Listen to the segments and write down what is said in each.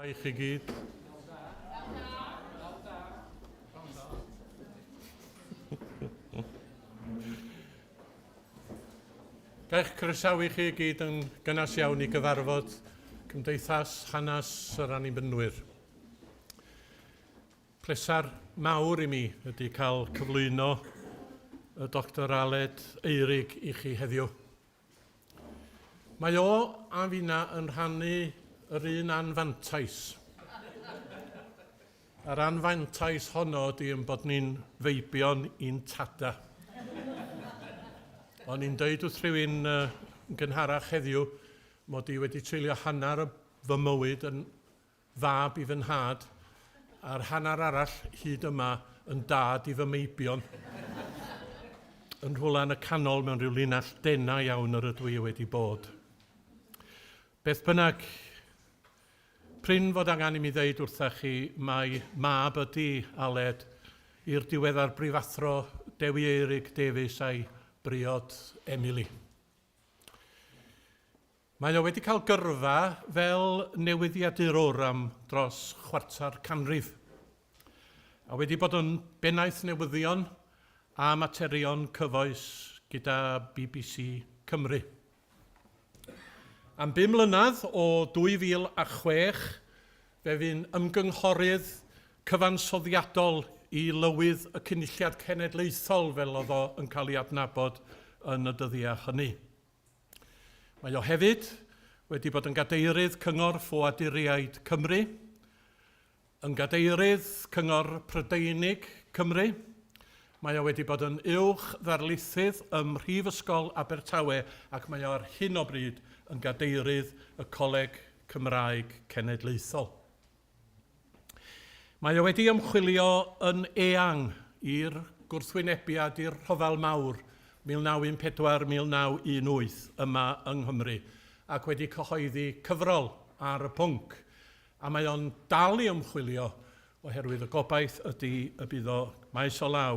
I chi gyd. Gaich croesawu chi gyd yn gynnas iawn I gyfarfod Cymdeithas Hanes yr Annibynwyr. Plesar mawr I mi ydy cael cyflwyno y Dr Darlith Eurig I chi heddiw. Mae o a finna yn rhannu yr un anfantais. Yr anfantais honno di yn bod ni'n feibion i'n tada. O'n i'n dweud wrth rhywun gynharach heddiw mod I wedi treulio hanner fy mywyd yn fab I fy nhad a'r hanner arall hyd yma yn dad I fy meibion. Yn rhywle yn y canol mewn rhyw linell dena iawn yr ydw I wedi bod. Beth bynnag, pryn fod angen I mi ddeud wrthach chi mae mab ydy Aled i'r diweddar brifathro Dewi Eurig Davies a'i briod Emily. Mae o wedi cael gyrfa fel newyddiadurwr am dros chwarter canrif a wedi bod yn bennaeth newyddion a materion cyfoes gyda BBC Cymru. Am 5 mlynedd o 2006, fe fi'n ymgynghorydd cyfansoddiadol I lywydd y Cynulliad Cenedlaethol fel oedd o yn cael ei adnabod yn y dyddiau hynny. Mae o hefyd wedi bod yn gadeirydd Cyngor Ffoaduriaid Cymru, yn gadeirydd Cyngor Prydeinig Cymru, mae o wedi bod yn uwch ddarlithydd ym Mhrifysgol Abertawe ac mae o ar hyn o bryd yn gadeirydd y Coleg Cymraeg Cenedlaethol. Mae o wedi ymchwilio yn eang i'r gwrthwynebiad i'r Rhyfel Mawr 1914-1918 yma yng Nghymru ac wedi cyhoeddi cyfrol ar y pwnc. A mae o'n dal I ymchwilio oherwydd y gobaith ydy y bydd o maes o law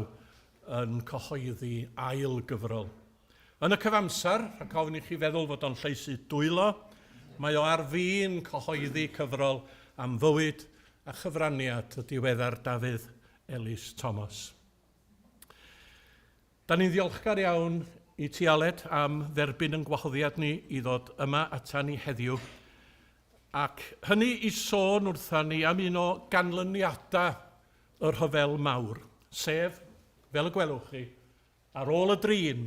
yn cyhoeddi ail gyfrol. Yn y cyfamser, rhaid ofyn I chi feddwl fod o'n lleisu dwylo, mae o ar fin cyhoeddi cyfrol am fywyd a chyfraniad y diweddar Dafydd Ellis Thomas. Da ni'n ddiolchgar iawn I ti Aled am dderbyn yn gwahoddiad ni I ddod yma ata ni heddiw ac hynny I sôn wrtha ni am un o ganlyniadau y Rhyfel Mawr, sef, fel y gwelwch chi, ar ôl y drin,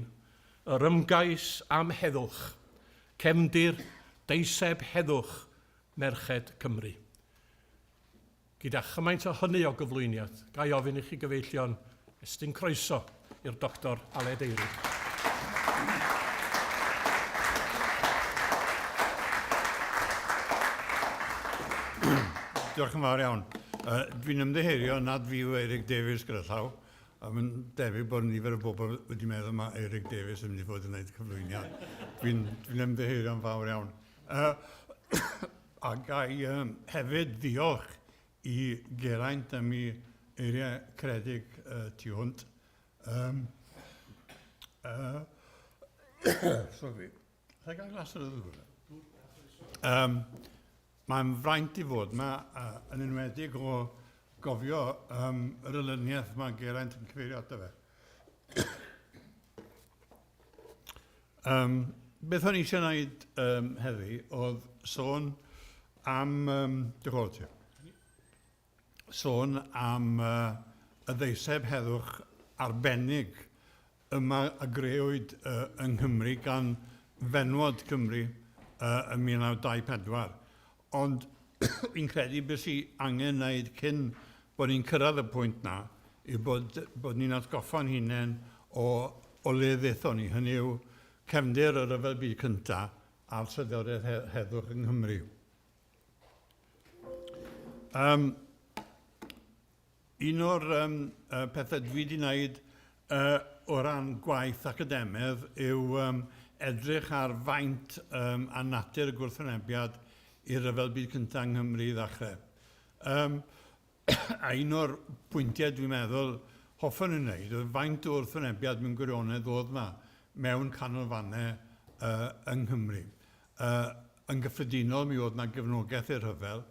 yr ymgais am heddwch, cefndir deiseb heddwch Merched Cymru. Gyda chymaint o hynny o gyflwyniad, gai ofyn I chi gyfeillion estyn croeso i'r Dr Aled Eurig. Diolch yn fawr iawn. Dwi'n ymddiheuro nad fi yw Eurig Davies gyda llaw. A mae'n debyg bod nifer o bobl wedi meddwl mae Eurig Davies yn mynd I fod yn gwneud cyflwyniad. Dwi'n ymddiheuro yn fawr iawn. A gai hefyd ddiolch I Geraint am I eiriau credig tu hwnt. Sorry. Rhaid gael glas o'r ddŵr? Mae'n fraint I fod yma yn enwedig o gofio yr olyniaeth mae Geraint yn cyfeirio ato fe. Beth o'n I eisiau gwneud heddi oedd sôn am, sôn am y ddeiseb heddwch arbennig yma y grewyd yng Nghymru gan fenwod Cymru yn 1924. Ond fi'n credu beth sy'n angen wneud cyn bod ni'n cyrraedd y pwynt na yw bod ni'n atgoffa'n hunain o le ddethon ni. Hynny yw cefndir y Rhyfel Byd Cyntaf a'r Trydydd Heddwch yng Nghymru. Un o'r pethau dwi wedi wneud o ran gwaith academaidd yw edrych ar faint a natur y gwrthwynebiad i'r Rhyfel Byd Cyntaf yng Nghymru I ddechrau. A un o'r pwyntiau dwi'n meddwl hoffwn yn wneud oedd faint o wrthwynebiad mewn gwirionedd oedd yma mewn canolfannau yng Nghymru. Yn gyffredinol mi oedd yna gefnogaeth i'r rhyfel,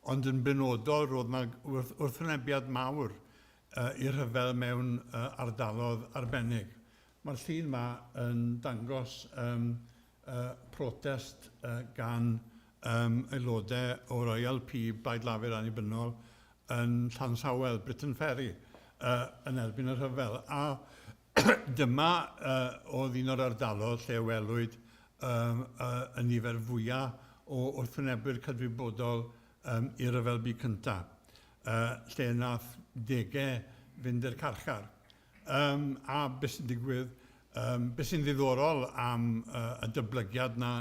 ond yn benodol roedd yna wrthwynebiad mawr i'r rhyfel mewn ardalodd arbennig. Mae'r llun yma yn dangos protest gan aelodau o'r ILP Blaid Lafur Annibynnol yn Llansawel, Britain Ferry, yn erbyn y rhyfel. A dyma oedd un o'r ardalodd lle welwyd y nifer fwyaf o wrthwynebwyr cydwybodol i'r rhyfel byd cyntaf, lle nath degau fynd i'r carchar. A beth sy'n digwydd, beth sy'n ddiddorol am y dyblygiad na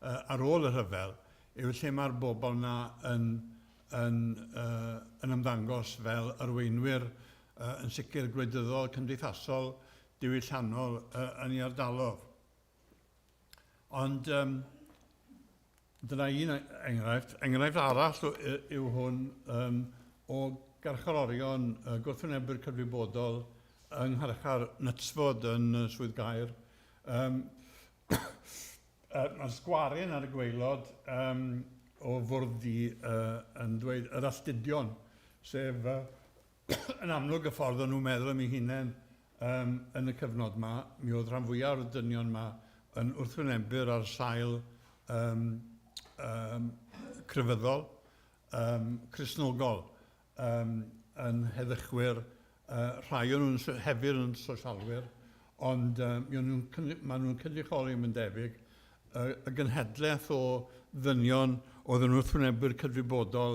ar ôl y rhyfel yw lle mae'r bobl na yn ymddangos fel arweinwyr yn sicr gwleidyddol, cymdeithasol, diwylliannol yn ei ardalodd. Ond dyna un enghraifft. Enghraifft arall yw hwn o garcharorion gwrthwynebwyr cydwybodol yng Ngharchar Knutsford yn Swydd Gaer. Mae sgwarien ar y gwaelod o fwrdd di yn dweud yr astudion, sef yn amlwg y ffordd o'n nhw'n meddwl am ei hunain yn y cyfnod yma. Mi oedd rhan fwyaf o'r dynion yma yn wrthwynebyr ar sail crefyddol, Cristnogol, yn heddychwyr, rhai o'n nhw'n hefyd yn sosialwyr, ond maen nhw'n cynrychioli yn debyg y gynhedlaeth o ddynion oedd yn wrthwynebyr cydwybodol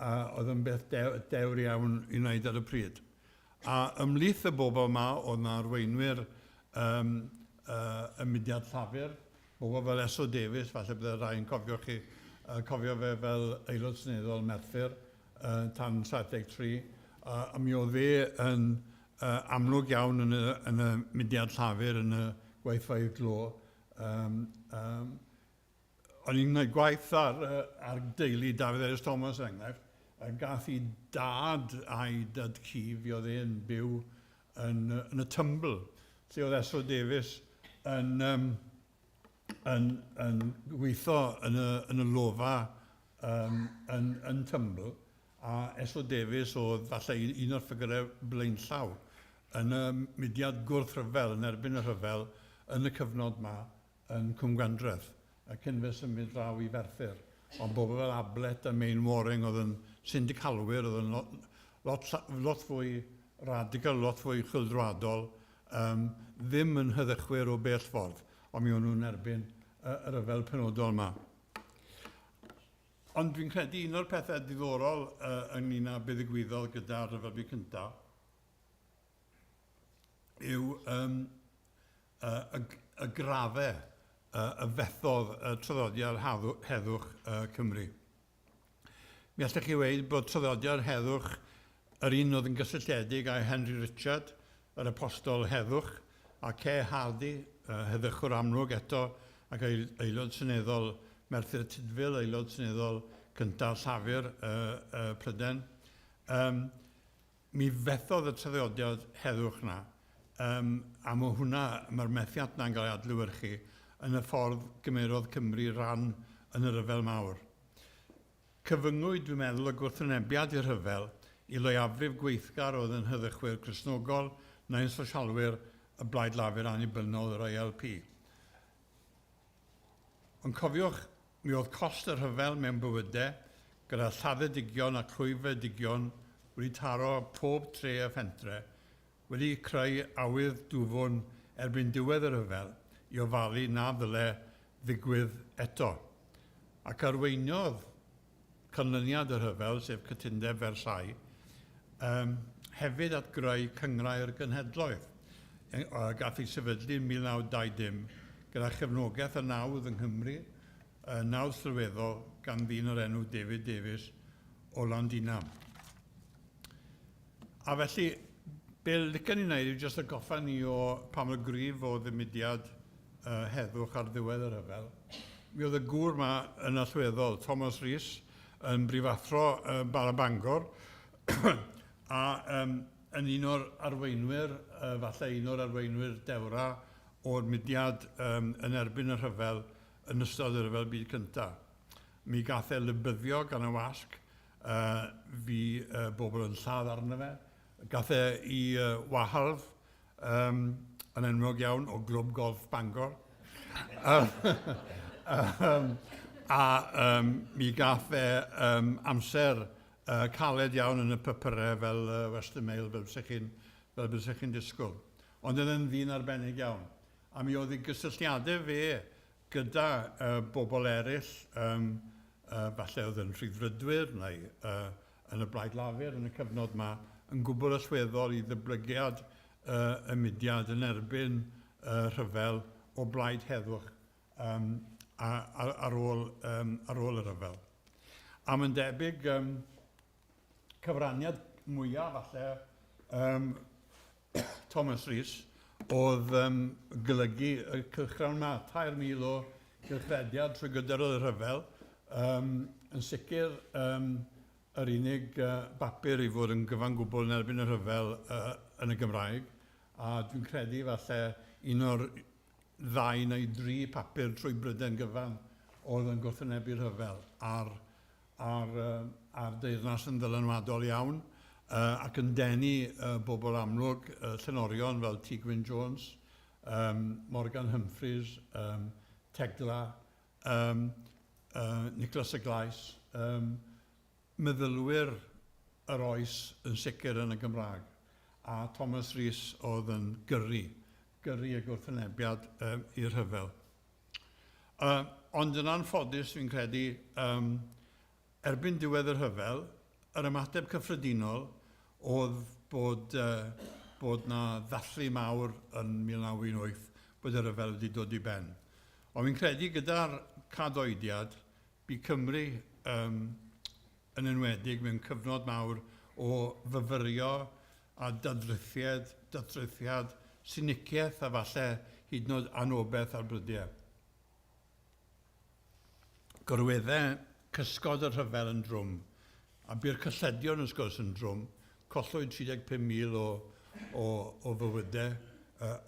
oedd yn beth dewr iawn i wneud ar y pryd. A ymlith y bobl yma oedd yna arweinwyr y mudiad llafur, bobl fel Eso Davies, falle byddai rhai'n cofio fe fel aelod seneddol Merthyr tan 73, a mi oedd fe yn amlwg iawn yn y mudiad llafur yn y gweithfeydd glo. O'n i'n gwneud gwaith ar deulu Dafydd Ellis Thomas enghraifft, gath i dad a'i dad ci, fi oedd e'n byw yn y Tymble, lle oedd Eso Davies yn gweithio yn y lofa yn Tymble, a Eso Davies oedd falle un o'r ffigurau blaenllaw yn y mudiad gwrth-rhyfel, yn erbyn y rhyfel, yn y cyfnod yma yn Cwm Gwendreth, cyn fe symud draw i Ferthyr. Ond bobl fel Ablett a Main Waring oedd yn syndicalwyr, oedd yn lot fwy radical, lot fwy chwyldroadol, ddim yn heddychwyr o bell ffordd, ond mi o'n nhw'n erbyn y rhyfel penodol yma. Ond dwi'n credu un o'r pethau diddorol ynglyn â be ddigwyddodd gyda'r rhyfel byd cyntaf yw y grafau, y fethodd y traddodiad heddwch Cymru. Mi allwch chi weid bod traddodiad heddwch yr un oedd yn gysylltiedig â Henry Richard, yr apostol heddwch, a Ce Hardy, heddychwr amlwg eto, ac aelod seneddol Merthyr Tydfil, aelod seneddol cyntaf Llafur Pryden. Mi fethodd y traddodiad heddwch yna, a mae'r methiant yna'n cael ei adlewyrchu yn y ffordd gymerodd Cymru ran yn y rhyfel mawr. Cyfyngwyd, dwi'n meddwl, y gwrthwynebiad i'r rhyfel i leiafrif gweithgar oedd yn heddychwyr Cristnogol neu'n sosialwyr y Blaid Lafur Annibynnol yr ILP. Ond cofiwch, mi oedd cost y rhyfel mewn bywydau gyda lladdedigion a clwyfedigion wedi taro pob tre a phentre, wedi creu awydd dwfwn erbyn diwedd y rhyfel i ofalu na ddyle ddigwydd eto. Ac arweiniodd canlyniad y rhyfel, sef cytundeb Versailles, hefyd at greu cyngrau'r genhedloedd. Gath ei sefydlu yn 1920 gyda chefnogaeth y nawdd yng Nghymru, nawdd sylweddol gan ddyn o'r enw David Davies o Landinam. A felly, be licen ni wneud yw jyst y goffa ni o pam y grif o ddymudiad heddwch ar ddiwedd y rhyfel. Mi oedd y gŵr yma yn allweddol, Thomas Rhys, yn brifathro Bara Bangor, a yn un o'r arweinwyr, falle un o'r arweinwyr dewra o'r mudiad yn erbyn y rhyfel yn ystod y rhyfel byd cyntaf. Mi gath e lybyddio gan y wasg fi bobl yn lladd arno fe. Gath e I wahardd yn enwog iawn o glwb golf Bangor. Mi gath e amser caled iawn yn y papurau fel Western Mail, fel bysych chi'n disgwyl. Ond yn ddyn arbennig iawn. A mi oedd ei gysylltiadau fe gyda bobl eraill, falle oedd yn rhyddfrydwyr neu yn y Blaid Lafur yn y cyfnod yma, yn gwbl ysweddol I ddyblygiad y mudiad yn erbyn rhyfel o blaid heddwch ar ôl y rhyfel. A mae'n debyg cyfraniad mwyaf falle Thomas Rees oedd golygu y cylchgrawn yma, 3,000 o gylchrediad trwy gydar y rhyfel. Yn sicr, yr unig bapur I fod yn gyfan gwbl yn erbyn y rhyfel yn y Gymraeg, a dwi'n credu falle un o'r 2 neu 3 papur trwy Bryden gyfan oedd yn gwrthwynebu'r rhyfel ar deyrnas yn ddylanwadol iawn, ac yn denu bobl amlwg, llenorion fel T. Gwyn Jones, Morgan Humphreys, Tegla, Nicholas y Glais, meddylwyr yr oes yn sicr yn y Gymraeg, a Thomas Rees oedd yn gyrru y gwrthwynebiad i'r rhyfel. Ond yn anffodus fi'n credu, erbyn diwedd y rhyfel, yr ymateb cyffredinol oedd bod na ddathlu mawr yn 1918 bod y rhyfel wedi dod I ben. Ond fi'n credu gyda'r cadoediad, bu Cymru yn enwedig mewn cyfnod mawr o fyfyrio a dadrithiad, siniciaeth a falle hyd yn oed anobaith ar brydiau. Gorweddau cysgod y rhyfel yn drwm, a bu'r cylledion wrth gwrs yn drwm, collwyd 35,000 o fywydau,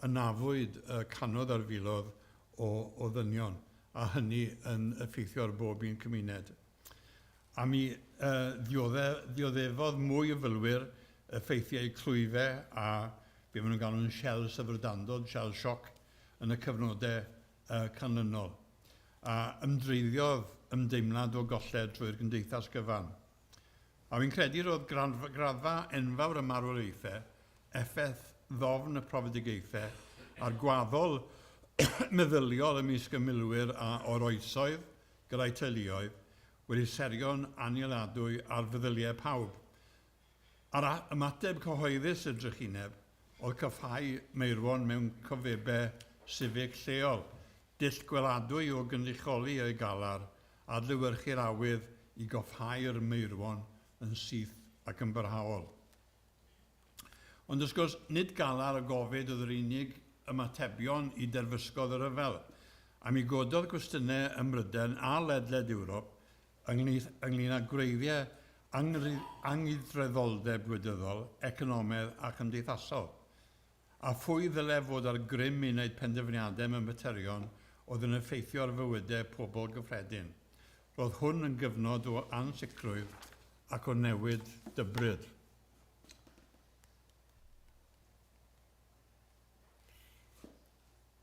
ynafwyd canoedd ar filoedd o ddynion, a hynny yn effeithio ar bob un cymuned. A mi ddioddefodd mwy o fylwyr effeithiau clwyfau a be maen nhw'n galw'n shell syfrdandod, shell shock, yn y cyfnodau canlynol. A ymdreiddiodd ymdeimlad o golled drwy'r gymdeithas gyfan. A fi'n credu roedd graddfa enfawr y marwolaethau, effaith ddofn y profedigaethau, a'r gwaddol meddyliol ymysg y milwyr a oroesoedd gyda'i teuluoedd wedi serio'n aniladwy ar feddyliau pawb. A'r ymateb cyhoeddus y drychineb oedd cyffau meirwon mewn cofebau sifig lleol, dill gweladwy o gynrychioli ei galar a adlewyrchu'r awydd I goffhau'r meirwon yn syth ac yn barhaol. Ond wrth gwrs, nid galar y gofid oedd yr unig ymatebion I derfysgodd y rhyfel, a mi gododd gwestiynau ym Mryden a ledled Ewrop ynglyn â gwreiddiau anghyfreddolder gwleidyddol, economaidd a chymdeithasol. A phwy ddylai fod ar grym I wneud penderfyniadau mewn materion oedd yn effeithio ar fywydau pobl gyffredin. Roedd hwn yn gyfnod o ansicrwydd ac o newid dybryd.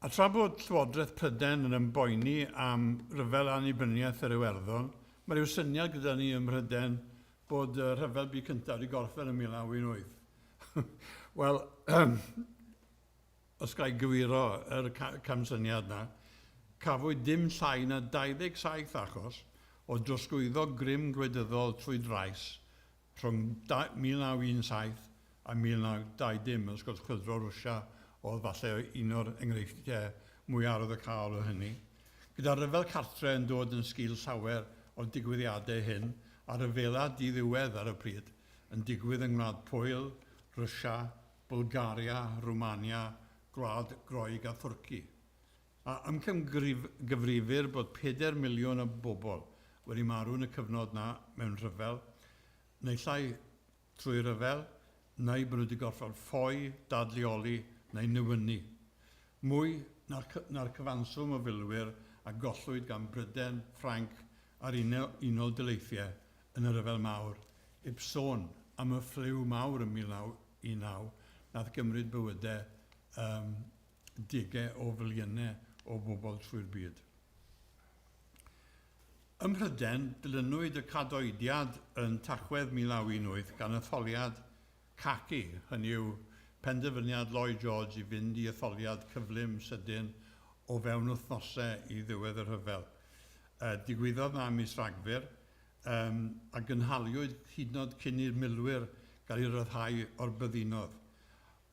A tra bod Llywodraeth Prydain yn ymboeni am ryfel annibyniaeth yr Iwerddon, mae rhyw syniad gyda ni ym Mhrydain bod y rhyfel bu cyntaf wedi gorffen yn 1918. Wel, os gael gywiro yr camsyniad yna, cafwyd dim llai na 27 achos o drosglwyddo grym gwleidyddol trwy drais rhwng 1917 a 1920, os gwrs chwyldro Rwsia oedd falle un o'r enghreifftiau mwyaf arwyddo cael o hynny. Gyda'r rhyfel cartre yn dod yn sgil llawer o'r digwyddiadau hyn, a rhyfela diddiwedd ar y pryd yn digwydd yng Ngwlad Pwyl, Rwsia, Bulgaria, Rwmania, Gwlad Groeg a Thwrci. A ymcymgyfrifir bod 4 miliwn o bobl wedi marw yn y cyfnod yna mewn rhyfel, neu llai trwy rhyfel, neu bod nhw wedi gorfod ffoi, dadleoli neu newynu. Mwy na'r cyfanswm o filwyr a gollwyd gan Brydain, Ffrainc a'r Unol Daleithiau yn y ryfel mawr, ib sôn am y ffliw mawr yn 1919, nath gymryd bywydau degau o filiynau o bobl trwy'r byd. Ym Mhryden, dilynwyd y cadoediad yn Tachwedd 1918 gan etholiad CACI, hynny yw penderfyniad Lloyd George i fynd i etholiad cyflym sydyn o fewn wythnosau i ddiwedd y rhyfel. Digwyddodd na mis Rhagfyr a gynhaliwyd hyd yn oed cyn i'r milwyr gael ei ryddhau o'r byddinodd.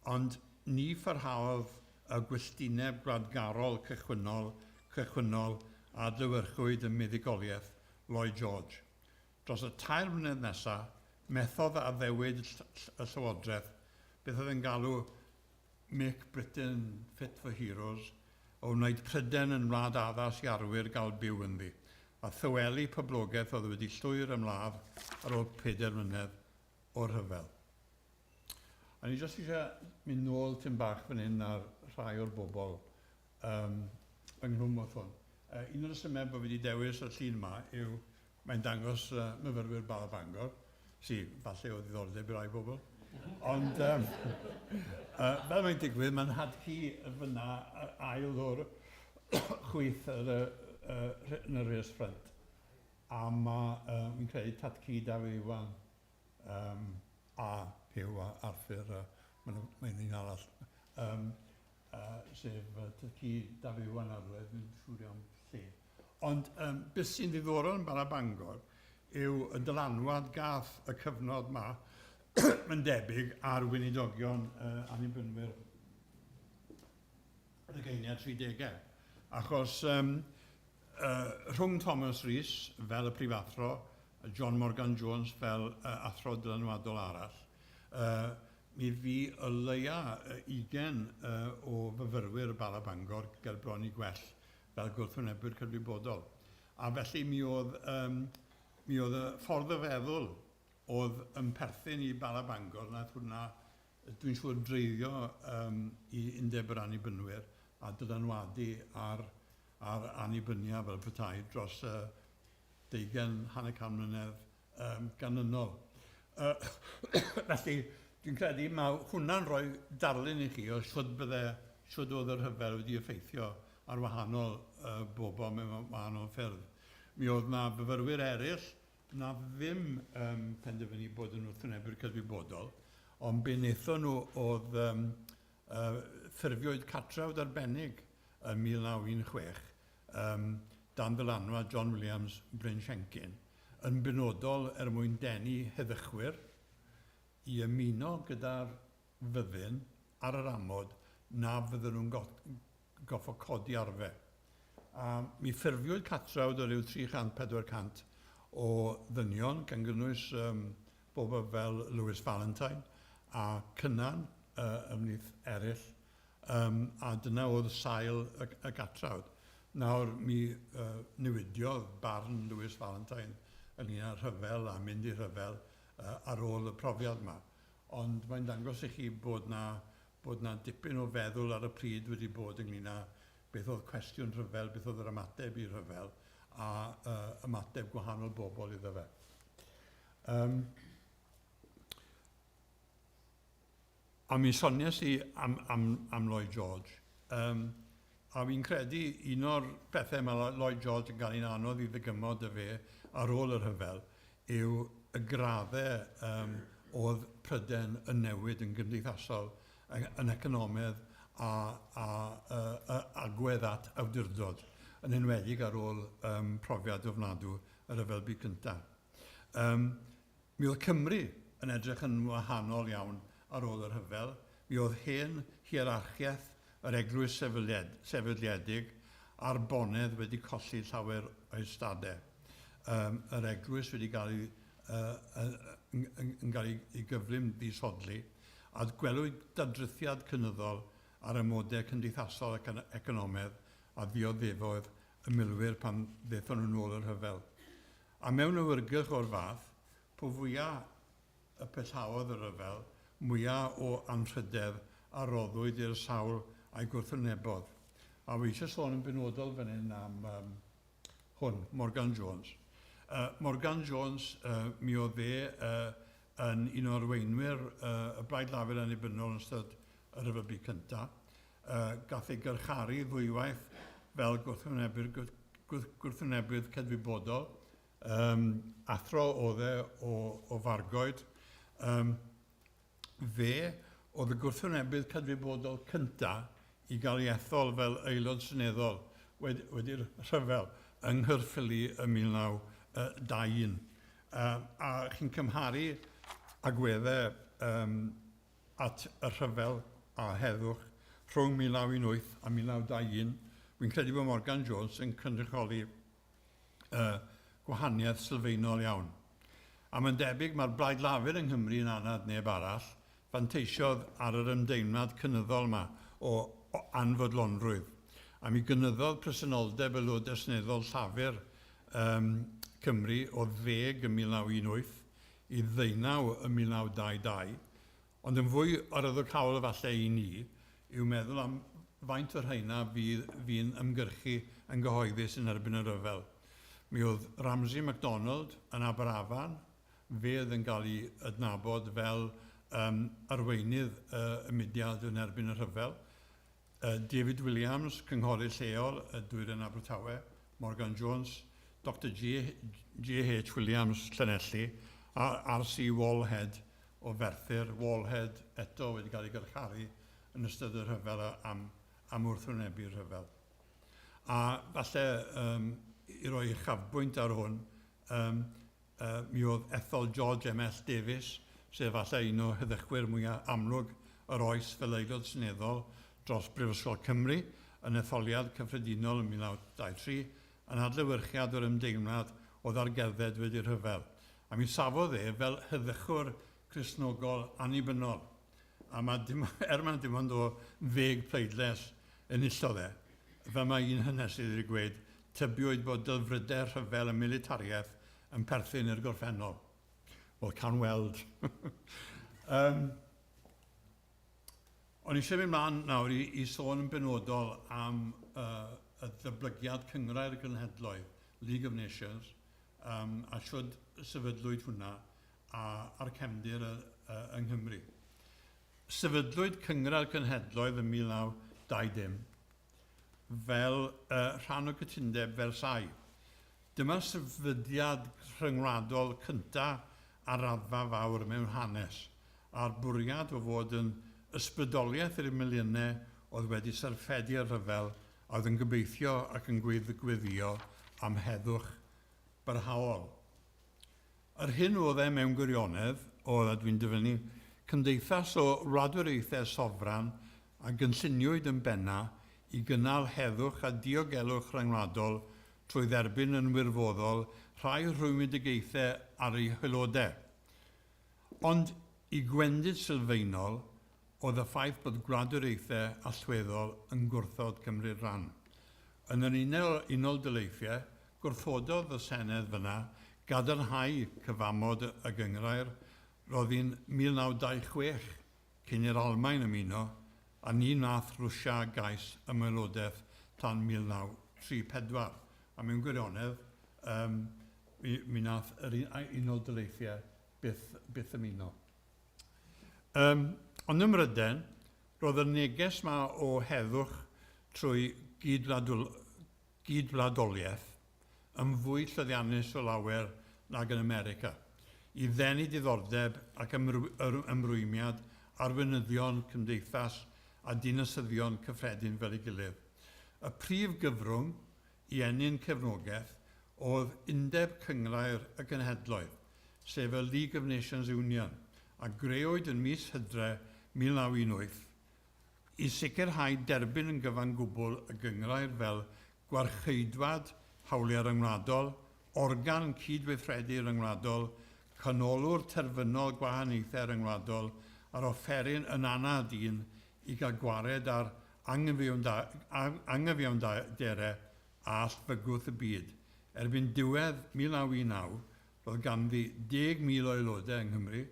Ond ni pharhaodd y gwestineb gwadgarol cychwynnol a adlewyrchwyd y meddygoliaeth Lloyd George. Dros y 3 mlynedd nesaf, methodd a ddewyd y Llywodraeth beth oedd yn galw Make Britain Fit for Heroes, o wneud Pryden yn wlad addas i arwyr gael byw ynddi, a thywelu poblogaeth oedd wedi llwyr ymladd ar ôl 4 mlynedd o'r rhyfel. A ni jyst eisiau mynd nôl tym bach fan hyn ar rhai o'r bobl ynghlwm oedd hwn. Un o'r resymau bod wedi dewis y llun yma yw mae'n dangos myfyrwyr Bala Bangor, sy'n falle o ddiddordeb i rai bobl. Ond fel mae'n digwydd, mae'n hadhu fyna ail o'r chwyth yn y Rhys Ffrynt. A mae'n credu Tatci Dafydd Iwan a Pew a Arthur, mae'n un arall, sef Tatci Dafydd Iwan Arwydd, yn siŵr iawn lle. Ond beth sy'n ddiddorol yn Bala Bangor yw y dylanwad gath y cyfnod yma yn debyg ar weinidogion annibynwyr y geiniau 30au. Achos rhwng Thomas Rees fel y prifathro, John Morgan Jones fel athro dylanwadol arall, mi fi y leia 20 o fyfyrwyr Bala Bangor ger bron i gwell fel gwrthwynebwyr cydwybodol. A felly mi oedd y ffordd y feddwl oedd yn perthyn i Bala Bangor, nath hwnna, dwi'n siŵr, dreiddio i undeb yr annibynwyr a dylanwadu ar annibyniau fel petai dros 20 mlynedd ganlynol. Felly, dwi'n credu mae hwnna'n rhoi darlun i chi o siwd oedd yr hyfel wedi effeithio ar wahanol bobl mewn wahanol ffyrdd. Mi oedd na fyfyrwyr eraill na ddim penderfynu bod yn wrthwynebu'r cydwybodol, ond be wnaethon nhw oedd ffurfiwyd cartrawd arbennig yn 1916 dan ddylanwad John Williams Bryn Siencyn yn benodol mwyn denu heddychwyr i ymuno gyda'r fyddin ar yr amod na fydden nhw'n goffo codi arfe. Mi ffurfiwyd cartrawd o ryw 300-400 o ddynion, gan gynnwys bobl fel Lewis Valentine a Cynan ymhlith eraill, a dyna oedd sail y cartrawd. Nawr, mi newidiodd barn Lewis Valentine yn un ar rhyfel a mynd i rhyfel ar ôl y profiad yma. Ond mae'n dangos i chi bod na dipyn o feddwl ar y pryd wedi bod ynglyn â beth oedd cwestiwn rhyfel, beth oedd yr ymateb i rhyfel, a ymateb gwahanol bobl iddo fe. A mi soniais i am Lloyd George, a fi'n credu un o'r pethau mae Lloyd George yn cael ei anodd i ddygymod y fe ar ôl yr rhyfel yw y graddau oedd Pryden yn newid yn gymdeithasol, yn economaidd a agwedd at awdurdod, yn enwedig ar ôl profiad ofnadw y rhyfel byd cyntaf. Mi oedd Cymru yn edrych yn wahanol iawn ar ôl yr rhyfel. Mi oedd hen hierarchiaeth yr eglwys sefydliedig a'r bonedd wedi colli llawer o'i stadau. Yr eglwys wedi cael ei gyflym ddisodli, a gwelwyd dadrithiad cynyddol ar ymodau cymdeithasol ac economaidd a ddioddefodd y milwyr pan ddaethon nhw'n ôl yr rhyfel. A mewn awyrgylch o'r fath, po fwyaf y petawodd y rhyfel, mwyaf o anrhydedd a roddwyd i'r sawl a'i gwrthwynebodd. A fi eisiau sôn yn benodol fan hyn am hwn, Morgan Jones. Morgan Jones, mi oedd yn un o'r weinwyr y Blaid Lafur Annibynnol yn ystod y Rhyfel cyntaf. Gath ei gyrcharu ddwywaith fel gwrthwynebydd cydwybodol. Athro oedd o Fargoed. Fe oedd y gwrthwynebydd cydwybodol cyntaf i gael ei ethol fel aelod seneddol wedi'r rhyfel yng Nghaerffili ym 1921. A chi'n cymharu agweddau at y rhyfel a heddwch rhwng 1918 a 1921. Wy'n credu bod Morgan Jones yn cynrychioli gwahaniaeth sylfaenol iawn. A mae'n debyg mae'r Blaid Lafur yng Nghymru yn anad neb arall fanteisiodd ar yr ymdeimlad cynyddol yma o anfodlonrwydd. A mi gynyddodd presenoldeb aelodau seneddol llafur Cymru o 10 yn 1918 i 19 yn 1922. Ond yn fwy oryddog hawl falle i ni yw meddwl am faint o'r rhaina fi'n ymgyrchu yn gyhoeddus yn erbyn y rhyfel. Mi oedd Ramsay MacDonald yn Aberafan, fe oedd yn cael ei adnabod fel arweinydd y mudiad yn erbyn y rhyfel. David Williams, cynghorydd lleol, Dwyrain Abertawe, Morgan Jones, Dr G.H. Williams, Llanelli, a R.C. Walhead o Ferthyr. Walhead eto wedi cael ei gyrcharu yn ystod y rhyfel am wrthwynebu'r rhyfel. A falle i roi chafbwynt ar hwn, mi oedd ethol George M.S. Davies, sef falle un o heddychwyr mwyaf amlwg yr oes fel aelod seneddol dros Brifysgol Cymru yn etholiad cyffredinol yn 1923 yn adlewyrchiad o'r ymdeimlad o ddargerdded wedi'r rhyfel. A mi safodd fel heddychwr Cristnogol annibynnol. A mae dim ond o 10 pleidles yn illodd fe mae un hanesydd wedi gweud tybiwyd bod dylfrydau rhyfel y militariaeth yn perthyn i'r gorffennol. Wel, can weld. O'n eisiau mynd mlaen nawr i sôn yn benodol am y ddyblygiad cyngrau'r genhedloedd, League of Nations, a siwyd sefydlwyd hwnna a'r cefndir yng Nghymru. Sefydlwyd cyngrau'r genhedloedd yn 1920 fel rhan o gytundeb Versailles. Dyma sefydliad rhyngwladol cyntaf ar raddfa fawr mewn hanes, a'r bwriad o fod yn ysbrydoliaeth i'r miliynau oedd wedi syrffedu'r rhyfel a oedd yn gobeithio ac yn gweddïo am heddwch barhaol. Yr hyn oedd mewn gwirionedd oedd, a dwi'n dyfynnu, cymdeithas o wladwriaethau sofran a gynlluniwyd yn benna i gynnal heddwch a diogelwch rhyngwladol trwy dderbyn yn wirfoddol rhai rhwymidigaethau ar eu hylodau. Ond i gwendid sylfaenol, oedd y ffaith bod gwladwriaethau allweddol yn gwrthod cymryd rhan. Yn yr Unol Daleithiau, gwrthododd y Senedd fyna gadarnhau cyfamod y gyngrair, roedd hi'n 1926 cyn i'r Almaen ymuno, a ni nath Rwsia gais ymwylodaeth tan 1934. A mewn gwirionedd, mi nath yr Unol Daleithiau byth ymuno. Ond ym Mryden, roedd y neges yma o heddwch trwy gydwladoliaeth yn fwy llyddiannus o lawer nag yn America, i ddenu diddordeb ac ymrwymiad arweinyddion cymdeithas a dinasyddion cyffredin fel ei gilydd. Y prif gyfrwng i enyn cefnogaeth oedd Undeb Cyngrau'r y Genhedloedd, sef y League of Nations Union, a greuwyd yn mis Hydre 1918 i sicrhau derbyn yn gyfan gwbl y gyngrair fel gwarcheidwad hawliau ryngwladol, organ cydweithredu ryngwladol, canolwr terfynol gwahaniaethau ryngwladol a'r offeryn yn anad un i gael gwared ar anghyfiawnderau a allfygwth y byd. Erbyn diwedd 1919, roedd ganddi 10,000 o aelodau yng Nghymru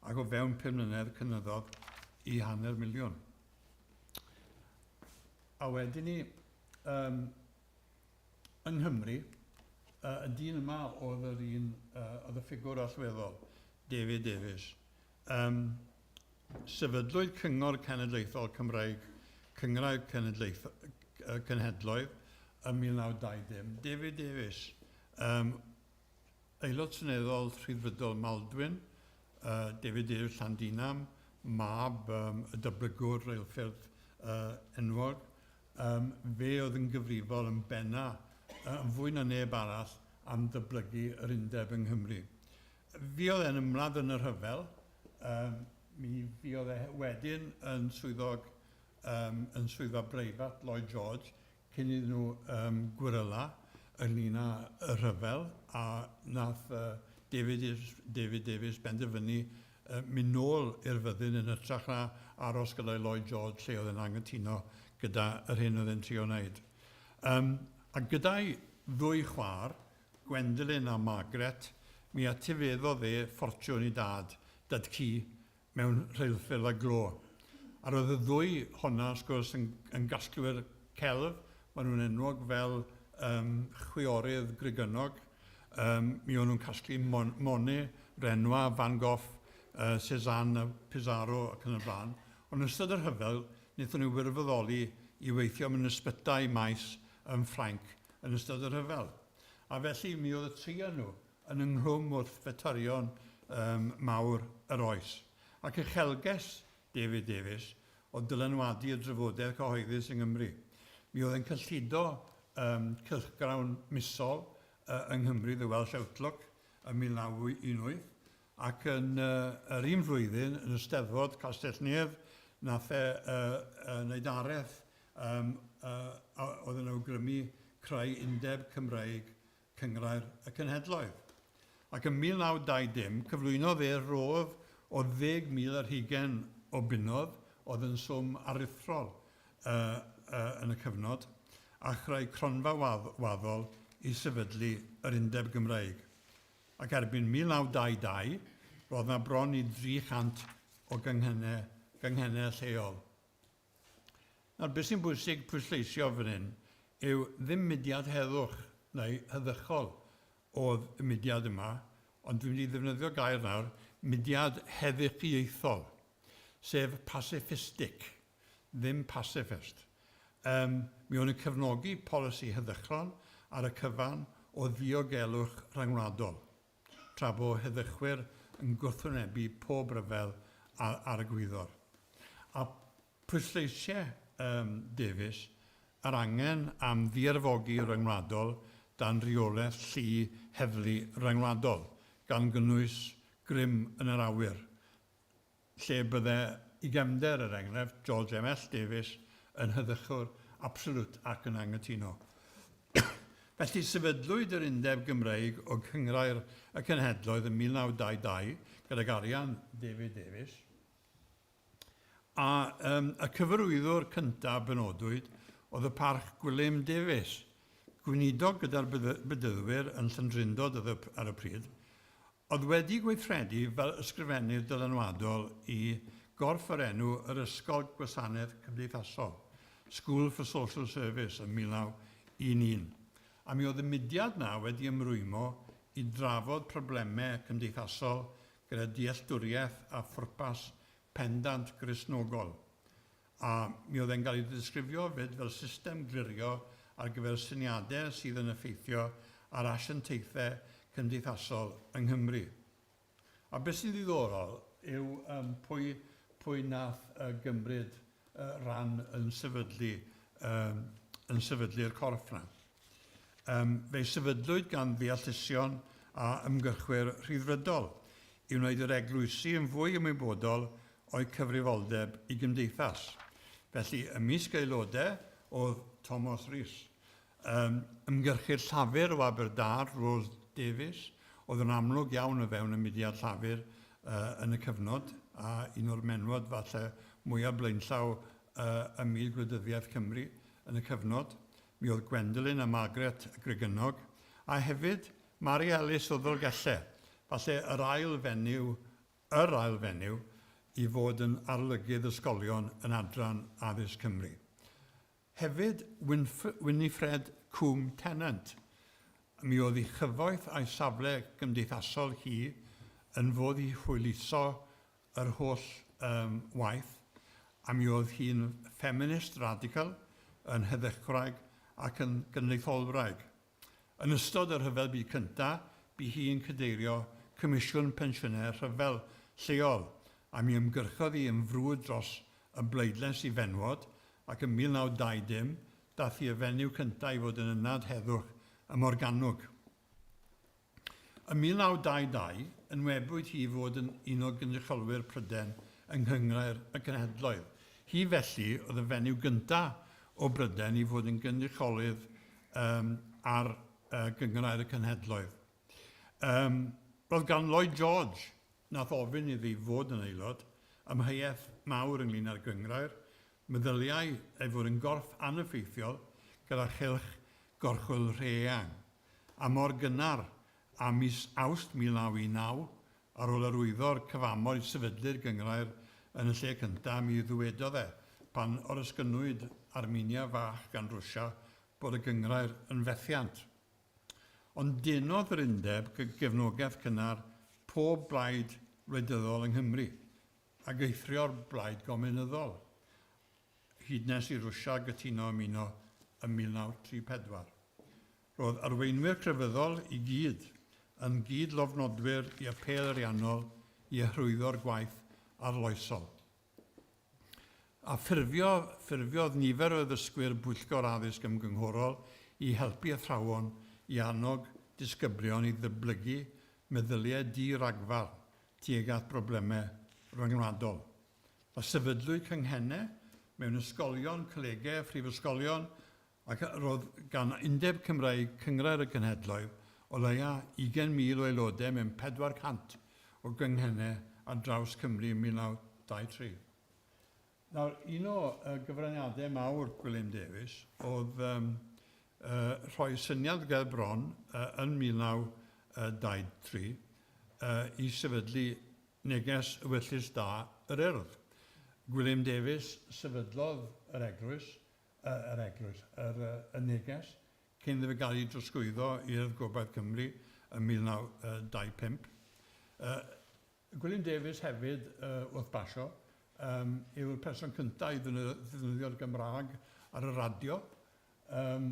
ac o fewn 5 mlynedd cynyddodd i 500,000. A wedyn ni, yng Nghymru, y dyn yma oedd oedd y ffigwr allweddol, David Davies. Sefydlwyd Cyngor Cenedlaethol Cymraeg, Cyngrair Cenhedloedd yn 1920. David Davies, aelod seneddol Rhyddfrydol Maldwyn, David Davies Llandinam, mab y dyblygwr reilffyrdd enwog. Fe oedd yn gyfrifol yn benna yn fwy na neb arall am dyblygu yr undeb yng Nghymru. Fi oedd e'n ymladd yn y rhyfel, fi oedd e wedyn yn swyddog breifat Lloyd George cyn iddyn nhw gwyryla ynglyn â y rhyfel, a nath David Davies benderfynu mynd nôl i'r fyddin yn hytrach na aros gyda Lloyd George lle oedd yn anghytuno gyda yr hyn oedd yn trio wneud. A gyda'i ddwy chwaer, Gwendolyn a Margaret, mi atifeddodd e ffortiwn I dad ci mewn rheilffyrdd a glo. A roedd y ddwy honna, wrth gwrs, yn gasglwyr celf, maen nhw'n enwog fel chwiorydd Grigynnog. Mi o'n nhw'n casglu Monet, Renoir, Van Gogh, Cézanne, Pissarro ac yn y blaen. Ond yn ystod yr hyfel, wnaethon nhw wirfoddoli I weithio mewn ysbytau maes yn Ffrainc yn ystod yr hyfel. A felly mi oedd y tri nhw yn ynghlwm wrth fetarion mawr yr oes. Ac uchelges David Davies o dylanwadu y drafodaeth cyhoeddus yng Nghymru. Mi oedd yn cyllido cylchgrawn misol yng Nghymru, The Welsh Outlook, yn 1918, ac yn yr un flwyddyn, yn y Steddfod Castellnedd, nath wneud areth oedd yn awgrymu creu undeb Cymraeg Cyngrair y Cenhedloedd. Ac yn 1920, cyflwynodd e rof o 10,000 ar 20 o bunnodd oedd yn swm aruthrol yn y cyfnod, a chreu cronfa waddol I sefydlu yr undeb Gymraeg. Ac erbyn 1922, roedd yna bron I 300 o gynghennau lleol. Nawr, beth sy'n bwysig pwysleisio fan hyn yw ddim mudiad heddwch neu heddychol oedd y mudiad yma, ond dwi'n mynd I ddefnyddio gair nawr, mudiad heddychiaethol, sef pacifistic, ddim pacifist. Mi o'n yn cefnogi polisi heddychlon ar y cyfan o ddiogelwch rhyngwladol, tra bo heddychwyr yn gwrthwynebu pob ryfel ar y gwyddor. A pwysleisiau Davies yr angen am ddiarfogi ryngwladol dan reolaeth llu heddlu ryngwladol, gan gynnwys grym yn yr awyr, lle bydde I gefnder yr enghraifft George M.S. Davies yn heddychwr absolut ac yn anghytuno. Felly sefydlwyd yr undeb Gymraeg o Cyngrair y Cenhedloedd yn 1922 gydag arian David Davies. A y cyfarwyddwr cyntaf benodwyd oedd y parch Gwilym Davies, gweinidog gyda'r bydyddwyr yn Llandrindod ar y pryd, oedd wedi gweithredu fel ysgrifennydd dylanwadol I gorff yr enw yr Ysgol Gwasanaeth Cymdeithasol, School for Social Service yn 1911. A mi oedd y mudiad na wedi ymrwymo I drafod problemau cymdeithasol gyda dealltwriaeth a phwrpas pendant grisnogol. A mi oedd e'n cael ei ddisgrifio fyd fel system glirio ar gyfer syniadau sydd yn effeithio ar asiantaethau cymdeithasol yng Nghymru. A beth sy'n ddiddorol yw pwy nath gymryd ran yn sefydlu'r corff na. Fe sefydlwyd gan ddeallusion a ymgyrchwyr rhyddfrydol I wneud yr eglwysi yn fwy ymwybodol o'i cyfrifoldeb I gymdeithas. Felly, ymysg aelodau oedd Thomas Rhys, ymgyrchu'r llafur o Aberdâr, Rose Davies, oedd yn amlwg iawn o fewn y mudiad llafur yn y cyfnod, a un o'r menwod falle mwyaf blaenllaw y myd gwleidyddiaeth Cymru yn y cyfnod. Mi oedd Gwendolyn a Margaret Grigynnog, a hefyd Mary Ellis o Ddolgellau, falle yr ail fenyw I fod yn arlygydd ysgolion yn adran addysg Cymru. Hefyd Winifred Cwm Tennant, Mi oedd ei chyfoeth a'i safle gymdeithasol hi yn fod i hwyluso yr holl waith, a mi oedd hi'n feminist radical yn heddychwraig ac yn gynrytholwraig. Yn ystod yr rhyfel byd cyntaf, bu hi'n cadeirio Comisiwn Pensiynau Rhyfel lleol, a mi ymgyrchodd hi yn frwd dros y bleidlais i fenwod, ac yn 1920 daeth hi y fenyw cyntaf i fod yn ynad heddwch ym Morgannwg. Yn 1922, enwebwyd hi fod yn un o gynrychiolwyr Prydain yng Nghyngor y Cenhedloedd. Hi felly oedd y fenyw gyntaf o Brydain i fod yn gynrychiolydd ar Gyngor y Cenhedloedd. Roedd gan Lloyd George, nath ofyn iddi fod yn aelod, ymheuaeth mawr ynglyn â'r gyngor, meddyliau ei fod yn gorff aneffeithiol gyda chylch gorchwil rheang. A mor gynnar a mis Awst 1919, ar ôl arwyddo'r cyfamod i sefydlu'r gyngor yn y lle cyntaf, mi ddwedodd pan oresgynnwyd Armenia fach gan Rwsia bod y gyngor yn fethiant. Ond denodd yr undeb gefnogaeth cynnar pob blaid wleidyddol yng Nghymru, ac eithrio'r blaid gominyddol, hyd nes i Rwsia gytuno ymuno ym 1934. Roedd arweinwyr crefyddol i gyd yn gyd-lofnodwyr i apel ariannol i hyrwyddo'r gwaith arloesol. A ffurfiodd nifer o ddysgwyr bwyllgor addysg ymgynghorol i helpu athrawon i annog disgyblion i ddyblygu meddyliau di-ragfar tuag at broblemau ryngwladol. A sefydlwyd cynghennau mewn ysgolion, colegau, phrifysgolion, ac roedd gan Undeb Cymraeg Cyngor y Cenhedloedd o leia 20,000 o aelodau mewn 400 o gynghennau ar draws Cymru ym 1923. Nawr, un o gyfraniadau mawr Gwilym Davies oedd rhoi syniad gael bron yn 1923 i sefydlu neges y wyllus da yr Urdd. Gwilym Davies sefydlodd y neges cyn iddo fe gael ei drosglwyddo i'r Gobaith Cymru yn 1925. Gwilym Davies hefyd wrth basio yw'r person cyntaf i ddefnyddio'r Gymraeg ar y radio yn